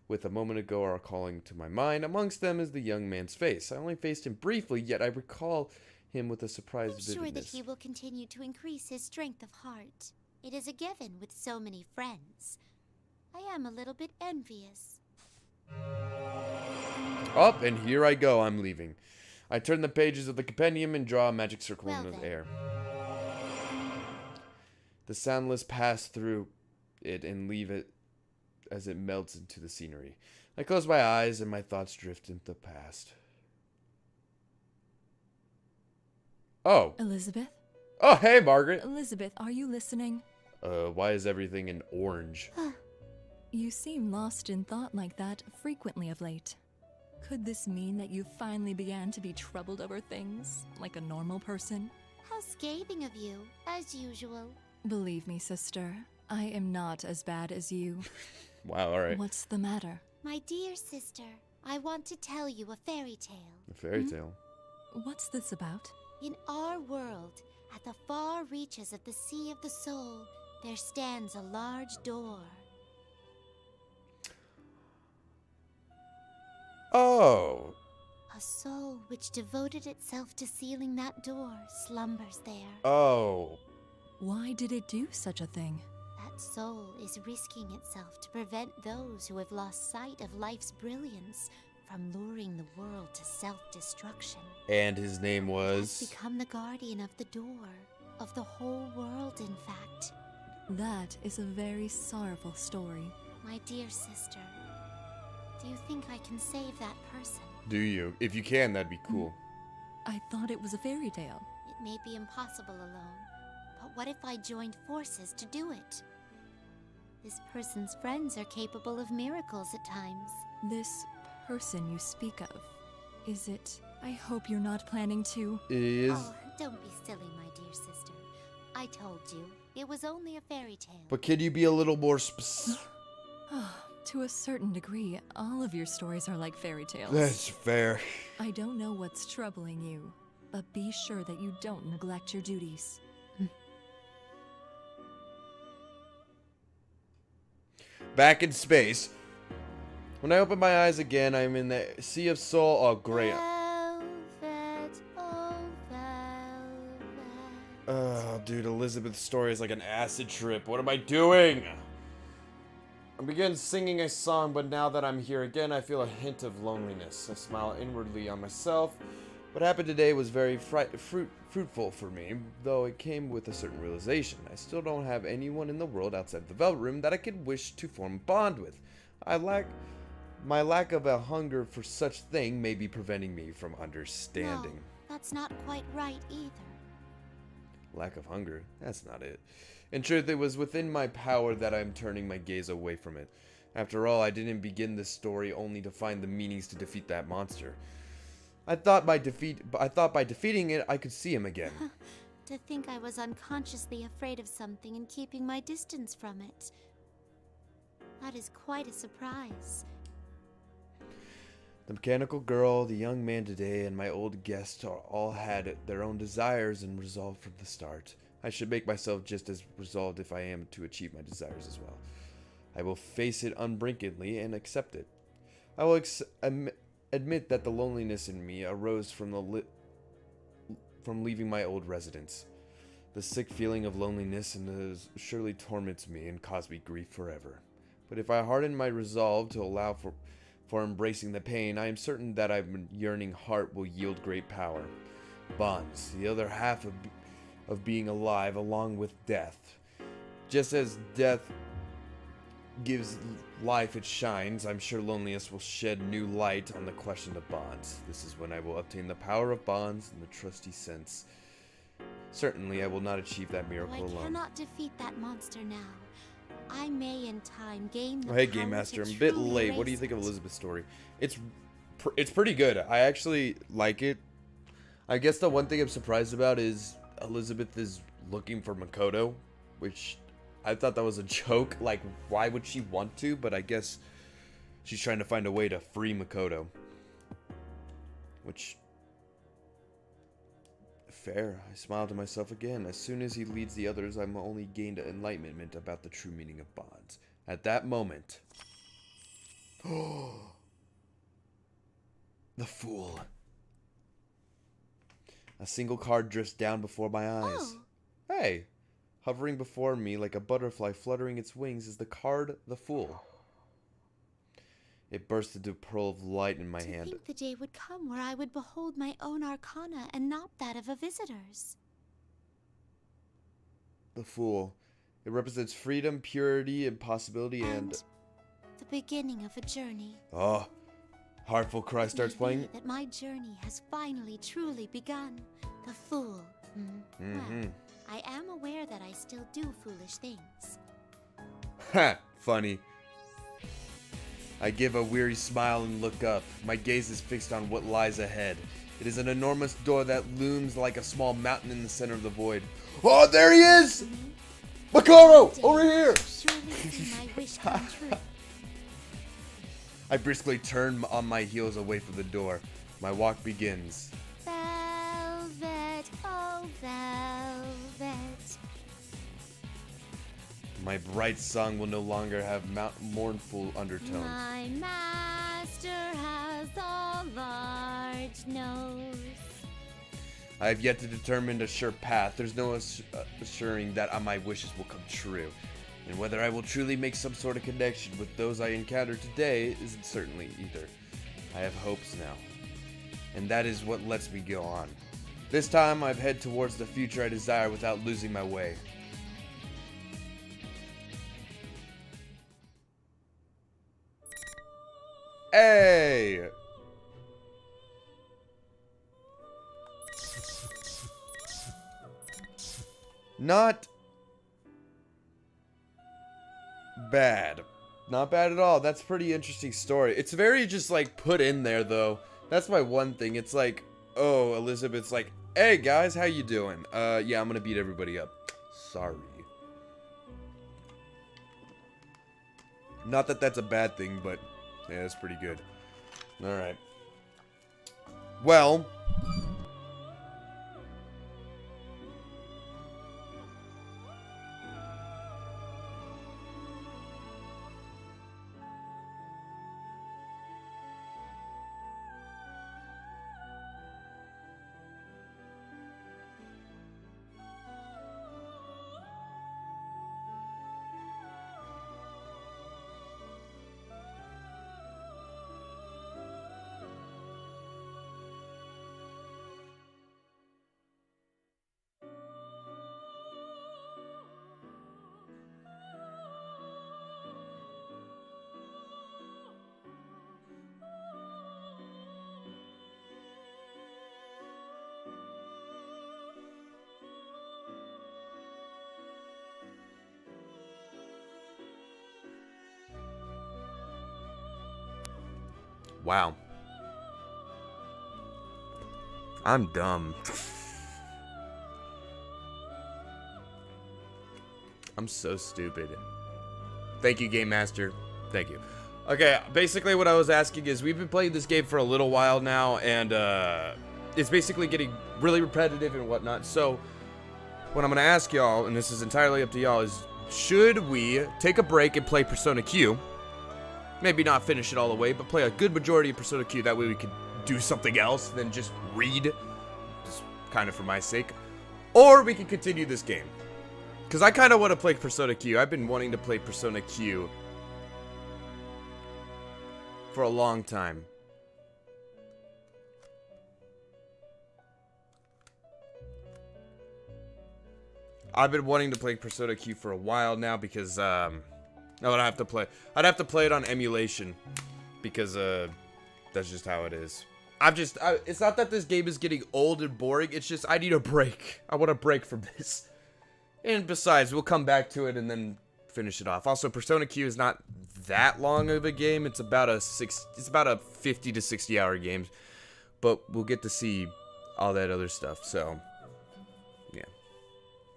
with a moment ago are calling to my mind. Amongst them is the young man's face. I only faced him briefly, yet I recall him with a surprised I'm sure that vividness. he will continue to increase his strength of heart. It is a given with so many friends. I am a little bit envious. Up, and here I go. I'm leaving. I turn the pages of the compendium and draw a magic circle Well in the then. air. The soundless pass through it and leave it as it melts into the scenery. I close my eyes and my thoughts drift into the past. Oh. Elizabeth? Oh, hey, Margaret. Elizabeth, are you listening? Why is everything in orange? You seem lost in thought like that frequently of late. Could this mean that you finally began to be troubled over things, like a normal person? How scathing of you, as usual. Believe me, sister, I am not as bad as you. Wow, alright. What's the matter? My dear sister, I want to tell you a fairy tale. A fairy tale. What's this about? In our world, at the far reaches of the Sea of the Soul, there stands a large door. Oh. A soul which devoted itself to sealing that door slumbers there. Oh. Why did it do such a thing? That soul is risking itself to prevent those who have lost sight of life's brilliance from luring the world to self-destruction. And his name Has was... become the guardian of the door, of the whole world, in fact. That is a very sorrowful story. My dear sister, do you think I can save that person? Do you? If you can, that'd be cool. I thought it was a fairy tale. It may be impossible alone, but what if I joined forces to do it? This person's friends are capable of miracles at times. This person you speak of, is it... I hope you're not planning to... Is... Oh, don't be silly, my dear sister. I told you, it was only a fairy tale. But can you be a little more specific? To a certain degree, all of your stories are like fairy tales. That's fair. I don't know what's troubling you, but be sure that you don't neglect your duties. Back in space. When I open my eyes again, I'm in the Sea of Soul. Oh, great. Velvet, oh, velvet. Oh, dude, Elizabeth's story is like an acid trip. What am I doing? I began singing a song, but now that I'm here again, I feel a hint of loneliness. I smile inwardly on myself What happened today was very fruitful for me, though it came with a certain realization. I still don't have anyone in the world outside the Velvet Room that I could wish to form a bond with. My lack of a hunger for such thing may be preventing me from understanding. No, that's not quite right either. Lack of hunger? That's not it. In truth, it was within my power that I am turning my gaze away from it. After all, I didn't begin this story only to find the meanings to defeat that monster. I thought by defeating it, I could see him again. To think I was unconsciously afraid of something and keeping my distance from it. That is quite a surprise. The mechanical girl, the young man today, and my old guest all had their own desires and resolve from the start. I should make myself just as resolved if I am to achieve my desires as well. I will face it unblinkedly and accept it. I will admit that the loneliness in me arose from leaving my old residence. The sick feeling of loneliness surely torments me and causes me grief forever. But if I harden my resolve to allow for embracing the pain, I am certain that my yearning heart will yield great power. Bonds, the other half of being alive, along with death. Just as death gives life its shines, I'm sure loneliness will shed new light on the question of bonds. This is when I will obtain the power of bonds and the trusty sense. Certainly, I will not achieve that miracle alone. I cannot defeat that monster now. I may in time gain the Oh, hey, power Game Master, to I'm a bit truly late. What do you erase think of it. Elizabeth's story? It's pretty good. I actually like it. I guess the one thing I'm surprised about is Elizabeth is looking for Makoto, which I thought that was a joke. Like, why would she want to? But I guess she's trying to find a way to free Makoto. Which, fair. I smiled to myself again. As soon as he leads the others, I'm only gained enlightenment about the true meaning of bonds. At that moment... The fool. A single card drifts down before my eyes. Oh. Hey! Hovering before me like a butterfly fluttering its wings is the card, the Fool. It burst into a pearl of light in my hand. To think the day would come where I would behold my own arcana and not that of a visitor's. The Fool. It represents freedom, purity, and possibility and... the beginning of a journey. Oh. Heartful Cry starts It may playing. be that my journey has finally truly begun. The Fool. Well, I am aware that I still do foolish things. Ha! Funny. I give a weary smile and look up. My gaze is fixed on what lies ahead. It is an enormous door that looms like a small mountain in the center of the void. Oh, there he is! Makoto! Over here! Surely see my wish come true. I briskly turn on my heels away from the door. My walk begins. Velvet, oh velvet. My bright song will no longer have mournful undertones. My master has a large nose. I have yet to determine a sure path. There's no assuring that my wishes will come true. And whether I will truly make some sort of connection with those I encountered today isn't certainly either. I have hopes now. And that is what lets me go on. This time I've head towards the future I desire without losing my way. Hey! Not bad. Not bad at all. That's a pretty interesting story. It's very just like put in there though. That's my one thing. It's like, oh, Elizabeth's like, hey guys, how you doing? Yeah, I'm gonna beat everybody up. Sorry. Not that that's a bad thing, but yeah, that's pretty good. Alright. Well. Wow. I'm dumb. I'm so stupid. Thank you, Game Master. Thank you. Okay, basically what I was asking is, we've been playing this game for a little while now, and it's basically getting really repetitive and whatnot. So, what I'm going to ask y'all, and this is entirely up to y'all, is should we take a break and play Persona Q? Maybe not finish it all the way, but play a good majority of Persona Q. That way we can do something else than just read. Just kind of for my sake. Or we can continue this game. Because I kind of want to play Persona Q. I've been wanting to play Persona Q for a long time. I've been wanting to play Persona Q for a while now because I'd have to play it on emulation because that's just how it is. It's not that this game is getting old and boring, it's just I need a break. I want a break from this. And besides, we'll come back to it and then finish it off. Also, Persona Q is not that long of a game. It's about a 50 to 60 hour game. But we'll get to see all that other stuff. So, yeah.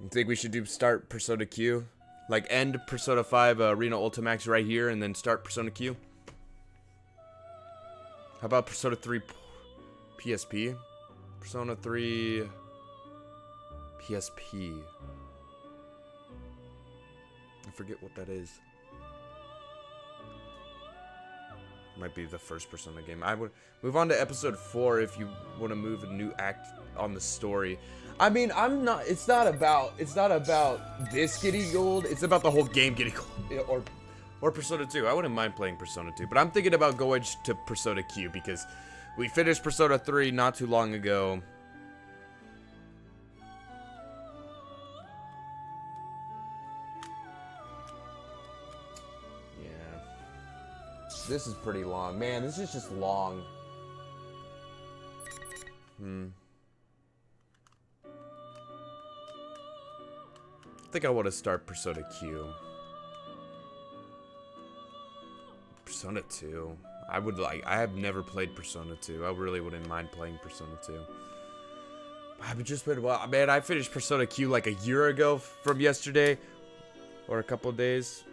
I think we should start Persona Q. Like, end Persona 5 Arena Ultimax right here and then start Persona Q. How about Persona 3 PSP? Persona 3 PSP. I forget what that is. Might be the first Persona game. I would move on to episode 4 if you want to move a new act on the story. I mean, it's not about this getting old. It's about the whole game getting old. Or Persona 2. I wouldn't mind playing Persona 2, but I'm thinking about going to Persona Q because we finished Persona 3 not too long ago. This is pretty long. Man, this is just long. I think I want to start Persona Q. Persona 2. I have never played Persona 2. I really wouldn't mind playing Persona 2. I've just been, well, man, I finished Persona Q like a year ago from yesterday. Or a couple days.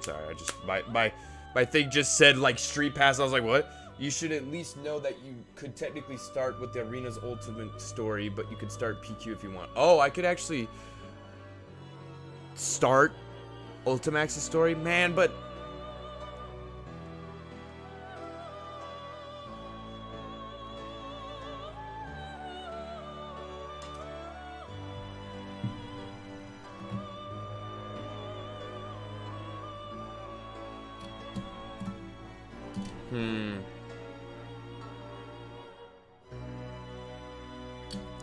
Sorry, I just my thing just said like Street Pass. I was like, what? You should at least know that you could technically start with the Arena's Ultimate story, but you could start PQ if you want. Oh, I could actually start Ultimax's story? Man, but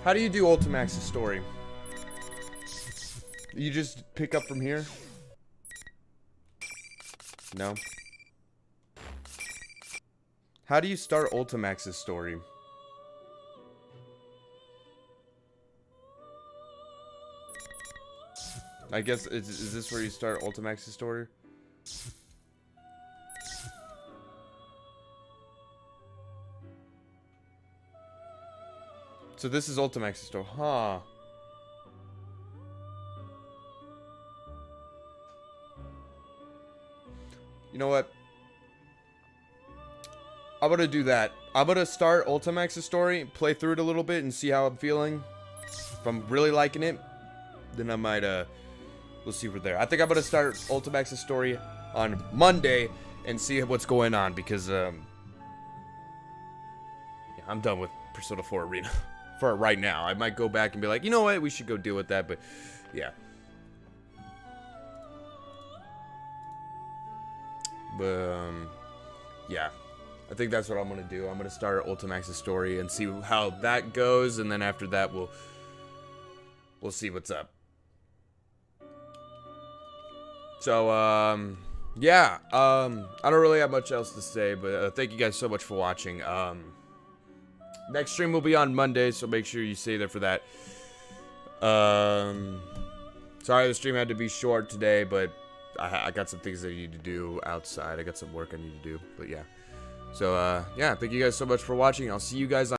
how do you do Ultimax's story? You just pick up from here? No. How do you start Ultimax's story? I guess, is this where you start Ultimax's story? So this is Ultimax's story, huh? You know what? I'm gonna do that. I'm gonna start Ultimax's story, play through it a little bit, and see how I'm feeling. If I'm really liking it, then I might, we'll see from there. I think I'm gonna start Ultimax's story on Monday and see what's going on, because, yeah, I'm done with Persona 4 Arena. For right now. I might go back and be like, you know what, we should go deal with that, but yeah. But yeah, I think that's what I'm gonna do. I'm gonna start Ultimax's story and see how that goes, and then after that we'll see what's up. So yeah, I don't really have much else to say, but thank you guys so much for watching. Next stream will be on Monday, so make sure you stay there for that. Sorry the stream had to be short today, but I got some things I need to do outside. I got some work I need to do, but yeah. So, yeah, thank you guys so much for watching. I'll see you guys on